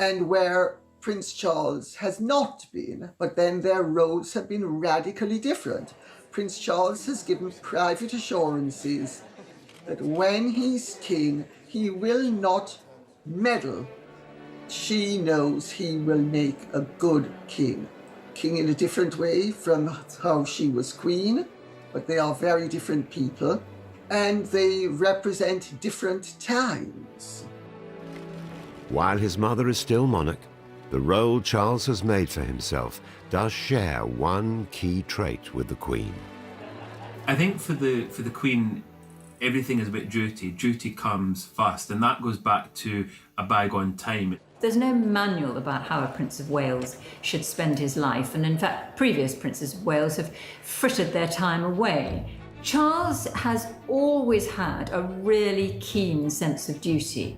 and where Prince Charles has not been, but then their roles have been radically different. Prince Charles has given private assurances that when he's king, he will not meddle. She knows he will make a good king. King in a different way from how she was queen, but they are very different people, and they represent different times. While his mother is still monarch, the role Charles has made for himself does share one key trait with the Queen. I think for the Queen, everything is about duty. Duty comes first, and that goes back to a bygone time. There's no manual about how a Prince of Wales should spend his life, and in fact, previous Princes of Wales have frittered their time away. Charles has always had a really keen sense of duty.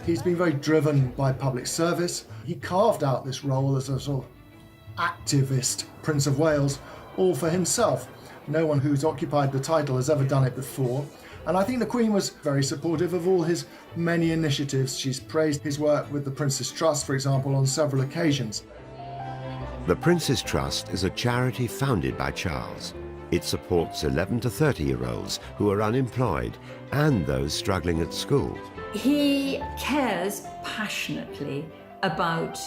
He's been very driven by public service. He carved out this role as a sort of activist Prince of Wales, all for himself. No one who's occupied the title has ever done it before. And I think the Queen was very supportive of all his many initiatives. She's praised his work with the Prince's Trust, for example, on several occasions. The Prince's Trust is a charity founded by Charles. It supports 11 to 30-year-olds who are unemployed and those struggling at school. He cares passionately about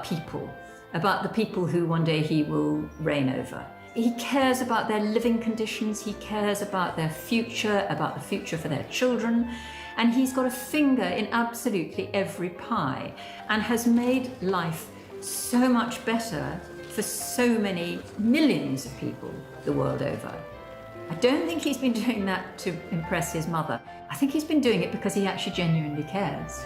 people, about the people who one day he will reign over. He cares about their living conditions, he cares about their future, about the future for their children, and he's got a finger in absolutely every pie and has made life so much better for so many millions of people the world over. I don't think he's been doing that to impress his mother. I think he's been doing it because he actually genuinely cares.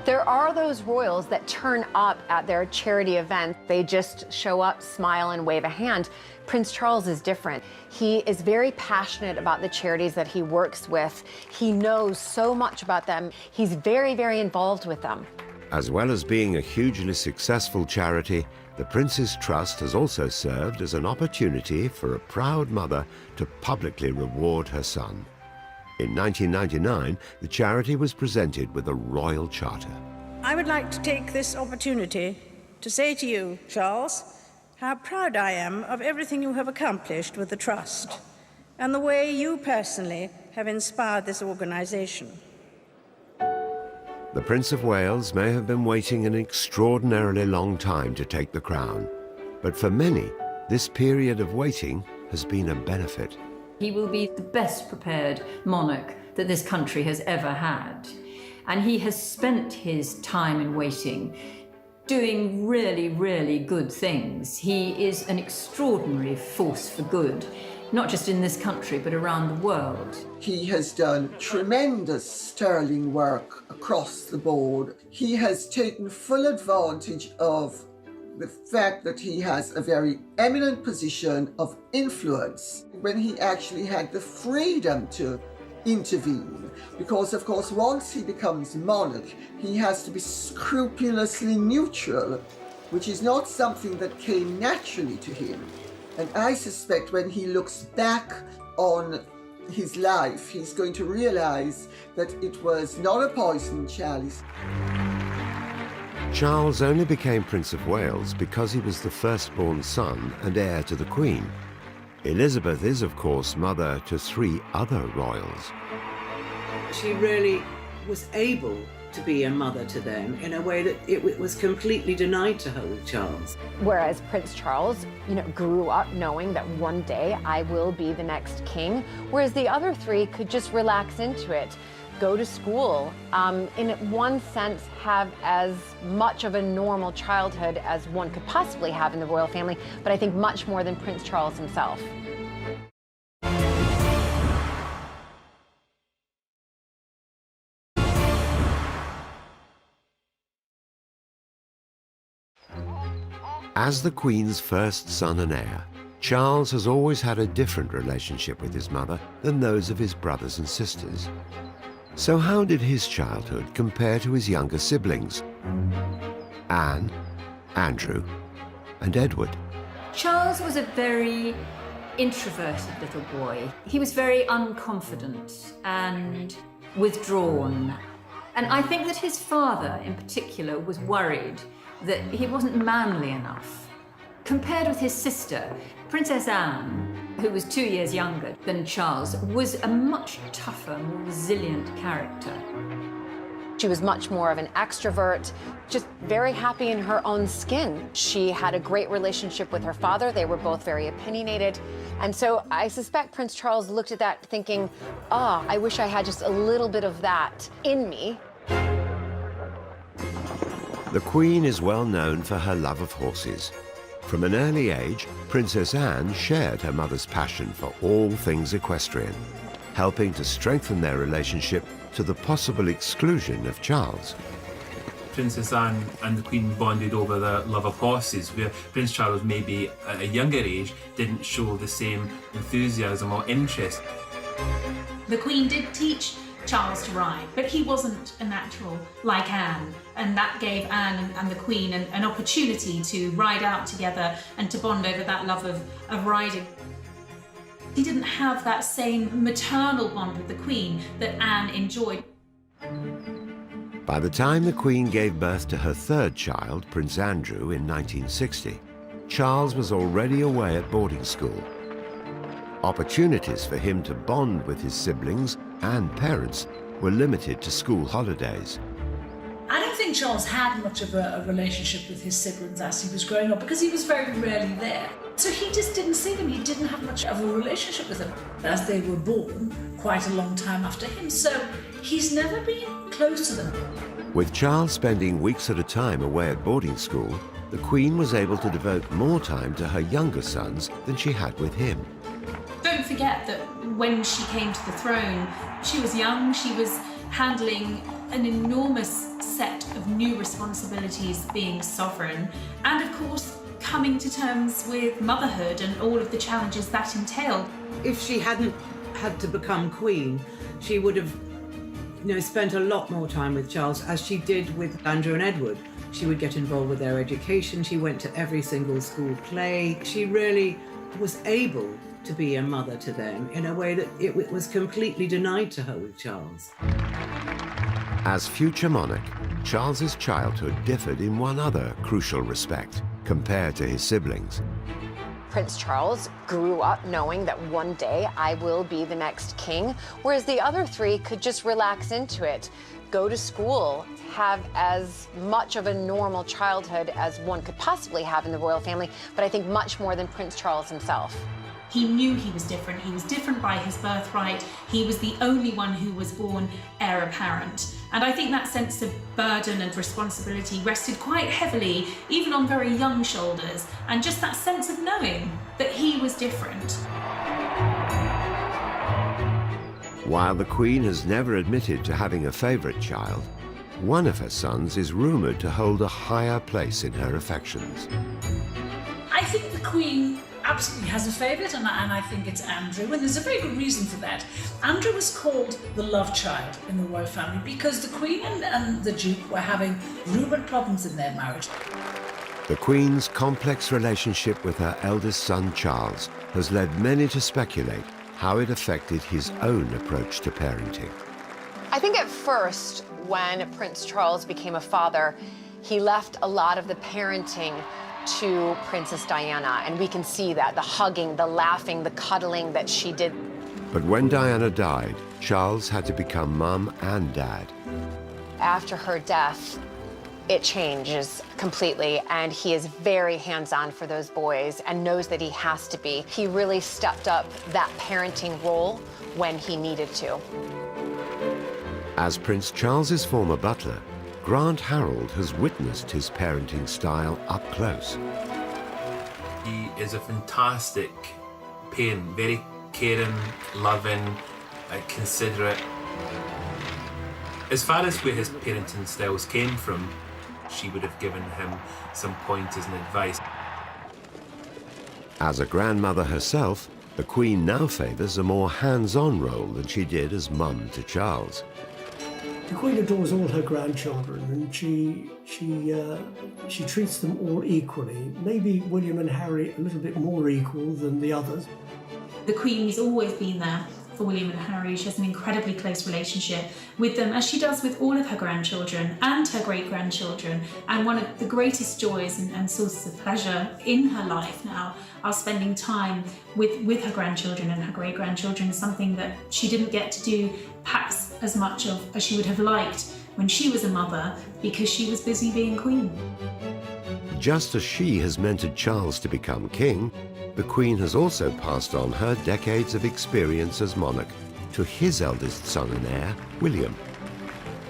There are those royals that turn up at their charity events. They just show up, smile, and wave a hand. Prince Charles is different. He is very passionate about the charities that he works with. He knows so much about them. He's very, very involved with them. As well as being a hugely successful charity, the Prince's Trust has also served as an opportunity for a proud mother to publicly reward her son. In 1999, the charity was presented with a royal charter. I would like to take this opportunity to say to you, Charles, how proud I am of everything you have accomplished with the Trust and the way you personally have inspired this organisation. The Prince of Wales may have been waiting an extraordinarily long time to take the crown, but for many, this period of waiting has been a benefit. He will be the best prepared monarch that this country has ever had. And he has spent his time in waiting doing really, really good things. He is an extraordinary force for good, not just in this country, but around the world. He has done tremendous sterling work across the board. He has taken full advantage of the fact that he has a very eminent position of influence when he actually had the freedom to intervene. Because, of course, once he becomes monarch, he has to be scrupulously neutral, which is not something that came naturally to him. And I suspect when he looks back on his life, he's going to realize that it was not a poisoned chalice. Charles only became Prince of Wales because he was the firstborn son and heir to the Queen. Elizabeth is, of course, mother to 3 other royals. She really was able to be a mother to them in a way that it was completely denied to her with Charles. Whereas Prince Charles, grew up knowing that one day I will be the next king, whereas the other three could just relax into it, go to school, in one sense have as much of a normal childhood as one could possibly have in the royal family, but I think much more than Prince Charles himself. As the Queen's first son and heir, Charles has always had a different relationship with his mother than those of his brothers and sisters. So how did his childhood compare to his younger siblings? Anne, Andrew, and Edward. Charles was a very introverted little boy. He was very unconfident and withdrawn. And I think that his father, in particular, was worried that he wasn't manly enough. Compared with his sister, Princess Anne, who was 2 years younger than Charles, was a much tougher, more resilient character. She was much more of an extrovert, just very happy in her own skin. She had a great relationship with her father. They were both very opinionated. And so I suspect Prince Charles looked at that thinking, I wish I had just a little bit of that in me. The Queen is well known for her love of horses. From an early age, Princess Anne shared her mother's passion for all things equestrian, helping to strengthen their relationship to the possible exclusion of Charles. Princess Anne and the Queen bonded over their love of horses, where Prince Charles, maybe at a younger age, didn't show the same enthusiasm or interest. The Queen did teach Charles to ride, but he wasn't a natural like Anne, and that gave Anne and the Queen an opportunity to ride out together and to bond over that love of riding. He didn't have that same maternal bond with the Queen that Anne enjoyed. By the time the Queen gave birth to her third child, Prince Andrew, in 1960, Charles was already away at boarding school. Opportunities for him to bond with his siblings and parents were limited to school holidays. I don't think Charles had much of a relationship with his siblings as he was growing up because he was very rarely there. So he just didn't see them. He didn't have much of a relationship with them as they were born quite a long time after him. So he's never been close to them. With Charles spending weeks at a time away at boarding school, the Queen was able to devote more time to her younger sons than she had with him. Don't forget that when she came to the throne, she was young, she was handling an enormous set of new responsibilities being sovereign, and of course coming to terms with motherhood and all of the challenges that entailed. If she hadn't had to become queen, she would have spent a lot more time with Charles, as she did with Andrew and Edward. She would get involved with their education, she went to every single school play. She really was able to be a mother to them in a way that it was completely denied to her with Charles. As future monarch, Charles's childhood differed in one other crucial respect compared to his siblings. Prince Charles grew up knowing that one day I will be the next king, whereas the other three could just relax into it, go to school, have as much of a normal childhood as one could possibly have in the royal family, but I think much more than Prince Charles himself. He knew he was different. He was different by his birthright. He was the only one who was born heir apparent. And I think that sense of burden and responsibility rested quite heavily, even on very young shoulders, and just that sense of knowing that he was different. While the Queen has never admitted to having a favourite child, one of her sons is rumoured to hold a higher place in her affections. I think the Queen absolutely has a favourite, and I think it's Andrew, and there's a very good reason for that. Andrew was called the love child in the royal family because the Queen and the Duke were having rumoured problems in their marriage. The Queen's complex relationship with her eldest son Charles has led many to speculate how it affected his own approach to parenting. I think at first, when Prince Charles became a father, he left a lot of the parenting to Princess Diana, and we can see that, the hugging, the laughing, the cuddling that she did. But when Diana died, Charles had to become mum and dad. After her death, it changes completely, and he is very hands-on for those boys and knows that he has to be. He really stepped up that parenting role when he needed to. As Prince Charles's former butler, Grant Harold has witnessed his parenting style up close. He is a fantastic parent, very caring, loving, considerate. As far as where his parenting styles came from, she would have given him some pointers and advice. As a grandmother herself, the Queen now favours a more hands-on role than she did as mum to Charles. The Queen adores all her grandchildren, and she treats them all equally. Maybe William and Harry a little bit more equal than the others. The Queen's always been there for William and Harry. She has an incredibly close relationship with them, as she does with all of her grandchildren and her great-grandchildren. And one of the greatest joys and sources of pleasure in her life now are spending time with her grandchildren and her great-grandchildren, something that she didn't get to do perhaps as much of as she would have liked when she was a mother, because she was busy being Queen. Just as she has mentored Charles to become king, the Queen has also passed on her decades of experience as monarch to his eldest son and heir, William.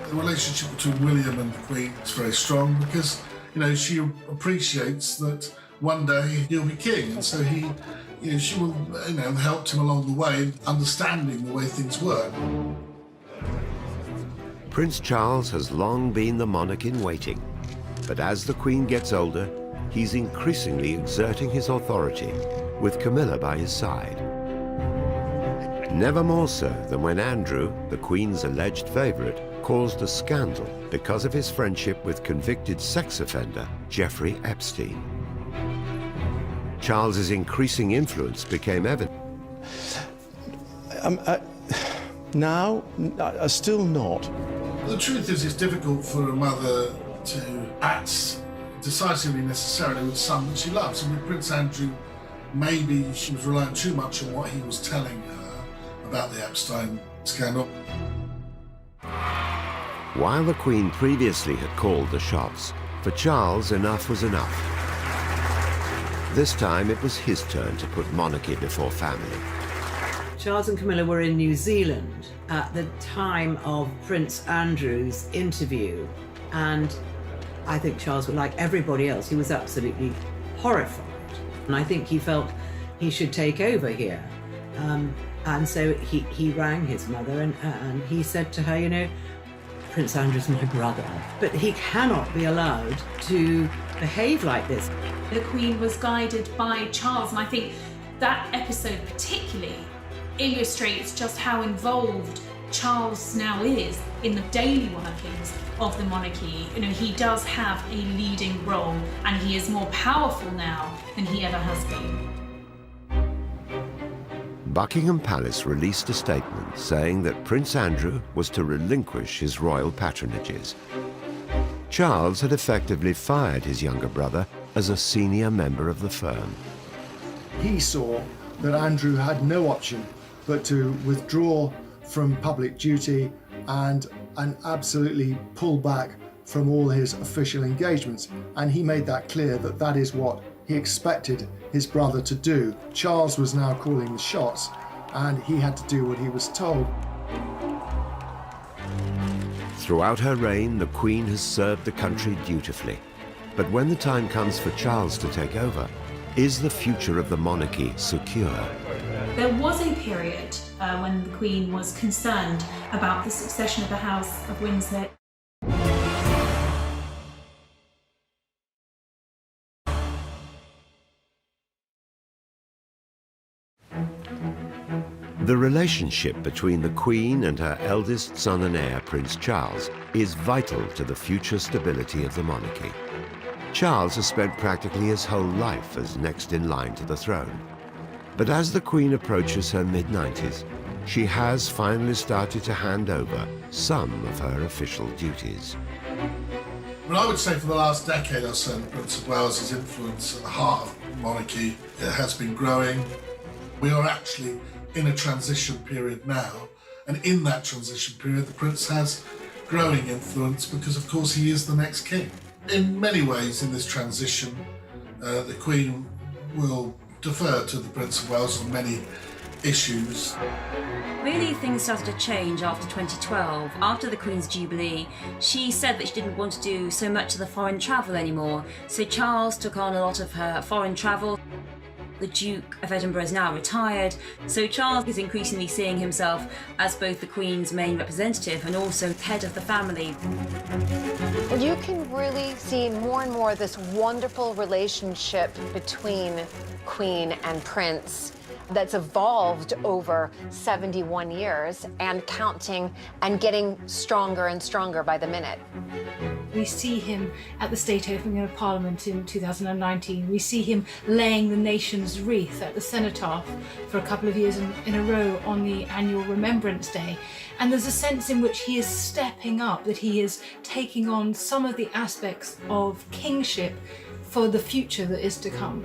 The relationship between William and the Queen is very strong because, you know, she appreciates that one day he'll be king, and so she will, help him along the way, understanding the way things work. Prince Charles has long been the monarch in waiting, but as the Queen gets older, he's increasingly exerting his authority, with Camilla by his side. Never more so than when Andrew, the Queen's alleged favourite, caused a scandal because of his friendship with convicted sex offender Jeffrey Epstein. Charles's increasing influence became evident. Now, still not. The truth is, it's difficult for a mother to act decisively necessarily with someone she loves, and with Prince Andrew, maybe she was relying too much on what he was telling her about the Epstein scandal. While the Queen previously had called the shots, for Charles enough was enough. This time it was his turn to put monarchy before family. Charles and Camilla were in New Zealand at the time of Prince Andrew's interview, and I think Charles, like everybody else, he was absolutely horrified. And I think he felt he should take over here. And so he rang his mother and he said to her, Prince Andrew's my brother, but he cannot be allowed to behave like this. The Queen was guided by Charles, and I think that episode particularly illustrates just how involved Charles now is in the daily workings of the monarchy. He does have a leading role, and he is more powerful now than he ever has been. Buckingham Palace released a statement saying that Prince Andrew was to relinquish his royal patronages. Charles had effectively fired his younger brother as a senior member of the firm. He saw that Andrew had no option but to withdraw from public duty and absolutely pull back from all his official engagements. And he made that clear that that is what he expected his brother to do. Charles was now calling the shots, and he had to do what he was told. Throughout her reign, the Queen has served the country dutifully. But when the time comes for Charles to take over, is the future of the monarchy secure? There was a period when the Queen was concerned about the succession of the House of Windsor. The relationship between the Queen and her eldest son and heir, Prince Charles, is vital to the future stability of the monarchy. Charles has spent practically his whole life as next in line to the throne. But as the Queen approaches her mid-90s, she has finally started to hand over some of her official duties. Well, I would say for the last decade or so, the Prince of Wales' influence at the heart of monarchy has been growing. We are actually in a transition period now, and in that transition period, the Prince has growing influence because, of course, he is the next king. In many ways, in this transition, the Queen will defer to the Prince of Wales on many issues. Really, things started to change after 2012. After the Queen's Jubilee, she said that she didn't want to do so much of the foreign travel anymore, so Charles took on a lot of her foreign travel. The Duke of Edinburgh is now retired, so Charles is increasingly seeing himself as both the Queen's main representative and also head of the family. And you can really see more and more this wonderful relationship between Queen and Prince that's evolved over 71 years and counting and getting stronger and stronger by the minute. We see him at the state opening of Parliament in 2019. We see him laying the nation's wreath at the Cenotaph for a couple of years in a row on the annual Remembrance Day. And there's a sense in which he is stepping up, that he is taking on some of the aspects of kingship for the future that is to come.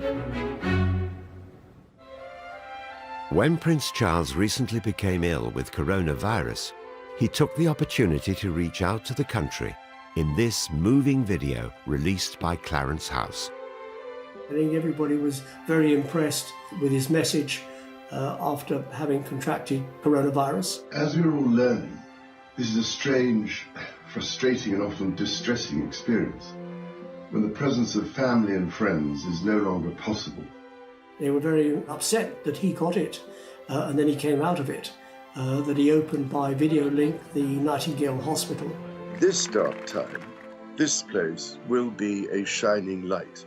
When Prince Charles recently became ill with coronavirus, he took the opportunity to reach out to the country in this moving video released by Clarence House. I think everybody was very impressed with his message after having contracted coronavirus. As we're all learning, this is a strange, frustrating and often distressing experience when the presence of family and friends is no longer possible. They were very upset that he got it and then he came out of it, that he opened by video link the Nightingale Hospital. This dark time, this place will be a shining light.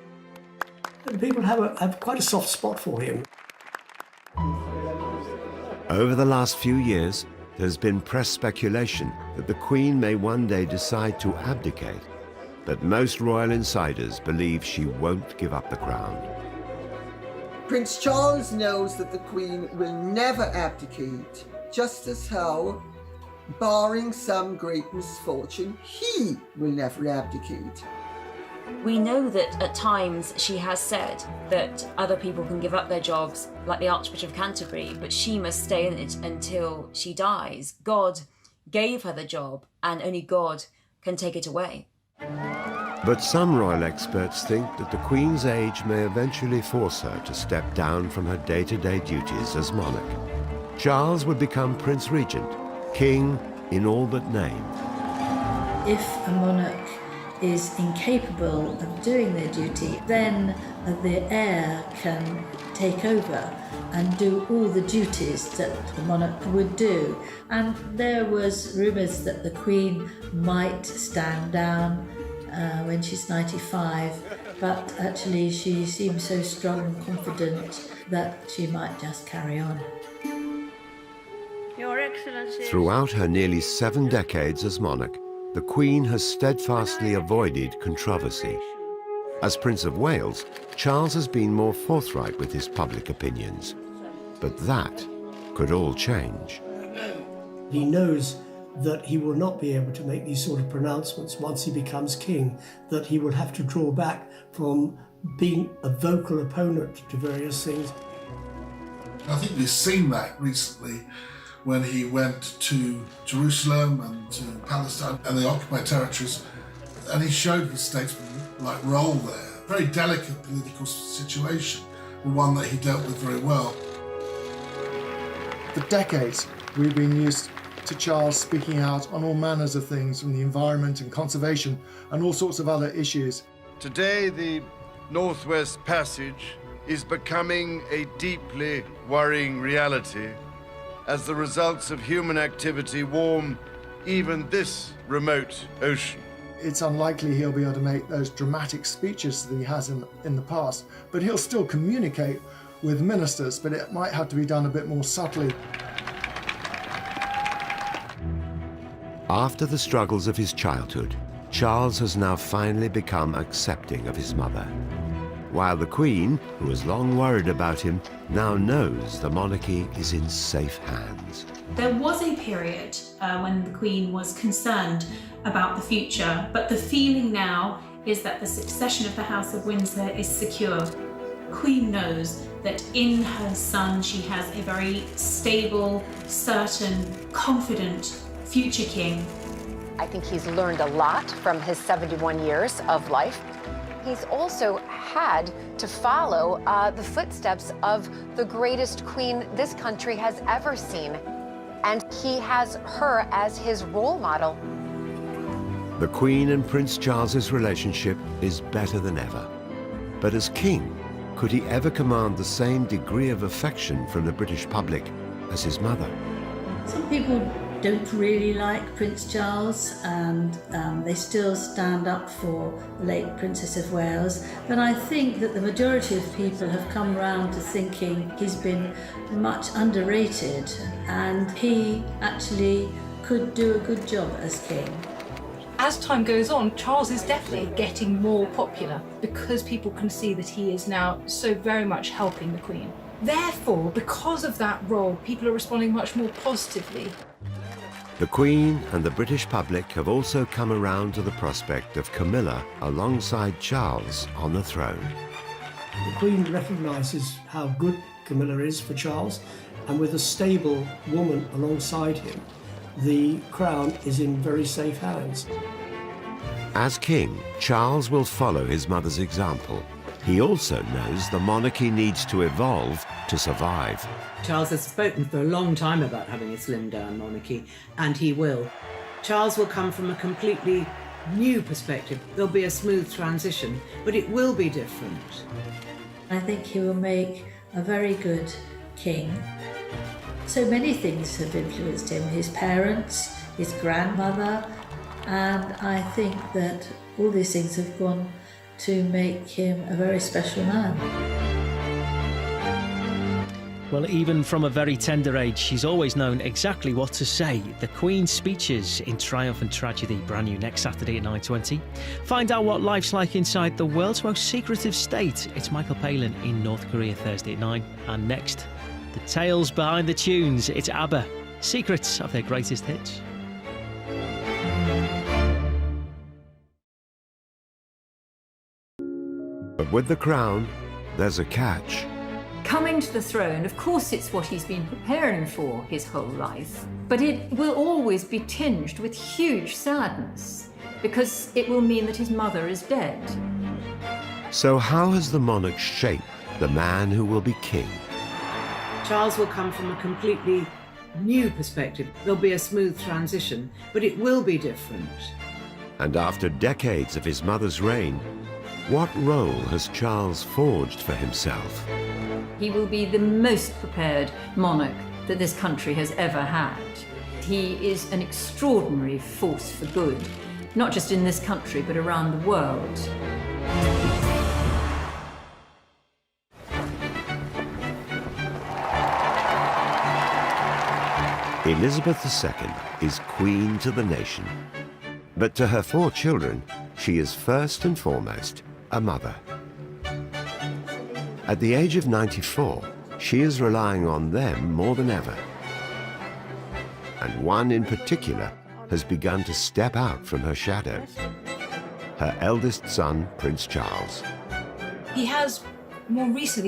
And people have quite a soft spot for him. Over the last few years, there's been press speculation that the Queen may one day decide to abdicate, but most royal insiders believe she won't give up the crown. Prince Charles knows that the Queen will never abdicate, just as how, barring some great misfortune, he will never abdicate. We know that at times she has said that other people can give up their jobs, like the Archbishop of Canterbury, but she must stay in it until she dies. God gave her the job, and only God can take it away. But some royal experts think that the Queen's age may eventually force her to step down from her day-to-day duties as monarch. Charles would become Prince Regent, king in all but name. If a monarch is incapable of doing their duty, then the heir can take over and do all the duties that the monarch would do. And there was rumours that the Queen might stand down when she's 95, but actually she seems so strong and confident that she might just carry on. Your Excellency. Throughout her nearly 7 decades as monarch, the Queen has steadfastly avoided controversy. As Prince of Wales, Charles has been more forthright with his public opinions. But that could all change. He knows that he will not be able to make these sort of pronouncements once he becomes king, that he will have to draw back from being a vocal opponent to various things. I think we've seen that recently when he went to Jerusalem and to Palestine and the occupied territories, and he showed his statesman-like role there. Very delicate political situation, but one that he dealt with very well. For decades, we've been used to Charles speaking out on all manners of things, from the environment and conservation and all sorts of other issues. Today, the Northwest Passage is becoming a deeply worrying reality as the results of human activity warm even this remote ocean. It's unlikely he'll be able to make those dramatic speeches that he has in the past, but he'll still communicate with ministers, but it might have to be done a bit more subtly. After the struggles of his childhood, Charles has now finally become accepting of his mother. While the Queen, who has long worried about him, now knows the monarchy is in safe hands. There was a period when the Queen was concerned about the future, but the feeling now is that the succession of the House of Windsor is secure. Queen knows that in her son she has a very stable, certain, confident future king. I think he's learned a lot from his 71 years of life. He's also had to follow the footsteps of the greatest queen this country has ever seen. And he has her as his role model. The Queen and Prince Charles's relationship is better than ever. But as king, could he ever command the same degree of affection from the British public as his mother? Some people don't really like Prince Charles, and they still stand up for the late Princess of Wales. But I think that the majority of people have come round to thinking he's been much underrated, and he actually could do a good job as king. As time goes on, Charles is definitely getting more popular because people can see that he is now so very much helping the Queen. Therefore, because of that role, people are responding much more positively. The Queen and the British public have also come around to the prospect of Camilla alongside Charles on the throne. The Queen recognises how good Camilla is for Charles, and with a stable woman alongside him, the crown is in very safe hands. As king, Charles will follow his mother's example. He also knows the monarchy needs to evolve to survive. Charles has spoken for a long time about having a slimmed-down monarchy, and he will. Charles will come from a completely new perspective. There'll be a smooth transition, but it will be different. I think he will make a very good king. So many things have influenced him, his parents, his grandmother, and I think that all these things have gone to make him a very special man. Well, even from a very tender age, she's always known exactly what to say. The Queen's speeches in Triumph and Tragedy, brand new next Saturday at 9:20. Find out what life's like inside the world's most secretive state. It's Michael Palin in North Korea Thursday at 9. And next, the tales behind the tunes. It's ABBA, secrets of their greatest hits. But with the crown, there's a catch. Coming to the throne, of course, it's what he's been preparing for his whole life, but it will always be tinged with huge sadness because it will mean that his mother is dead. So how has the monarch shaped the man who will be king? Charles will come from a completely new perspective. There'll be a smooth transition, but it will be different. And after decades of his mother's reign, what role has Charles forged for himself? He will be the most prepared monarch that this country has ever had. He is an extraordinary force for good, not just in this country, but around the world. Elizabeth II is queen to the nation. But to her 4 children, she is first and foremost a mother. At the age of 94, she is relying on them more than ever. And one in particular has begun to step out from her shadow. Her eldest son, Prince Charles. He has more recently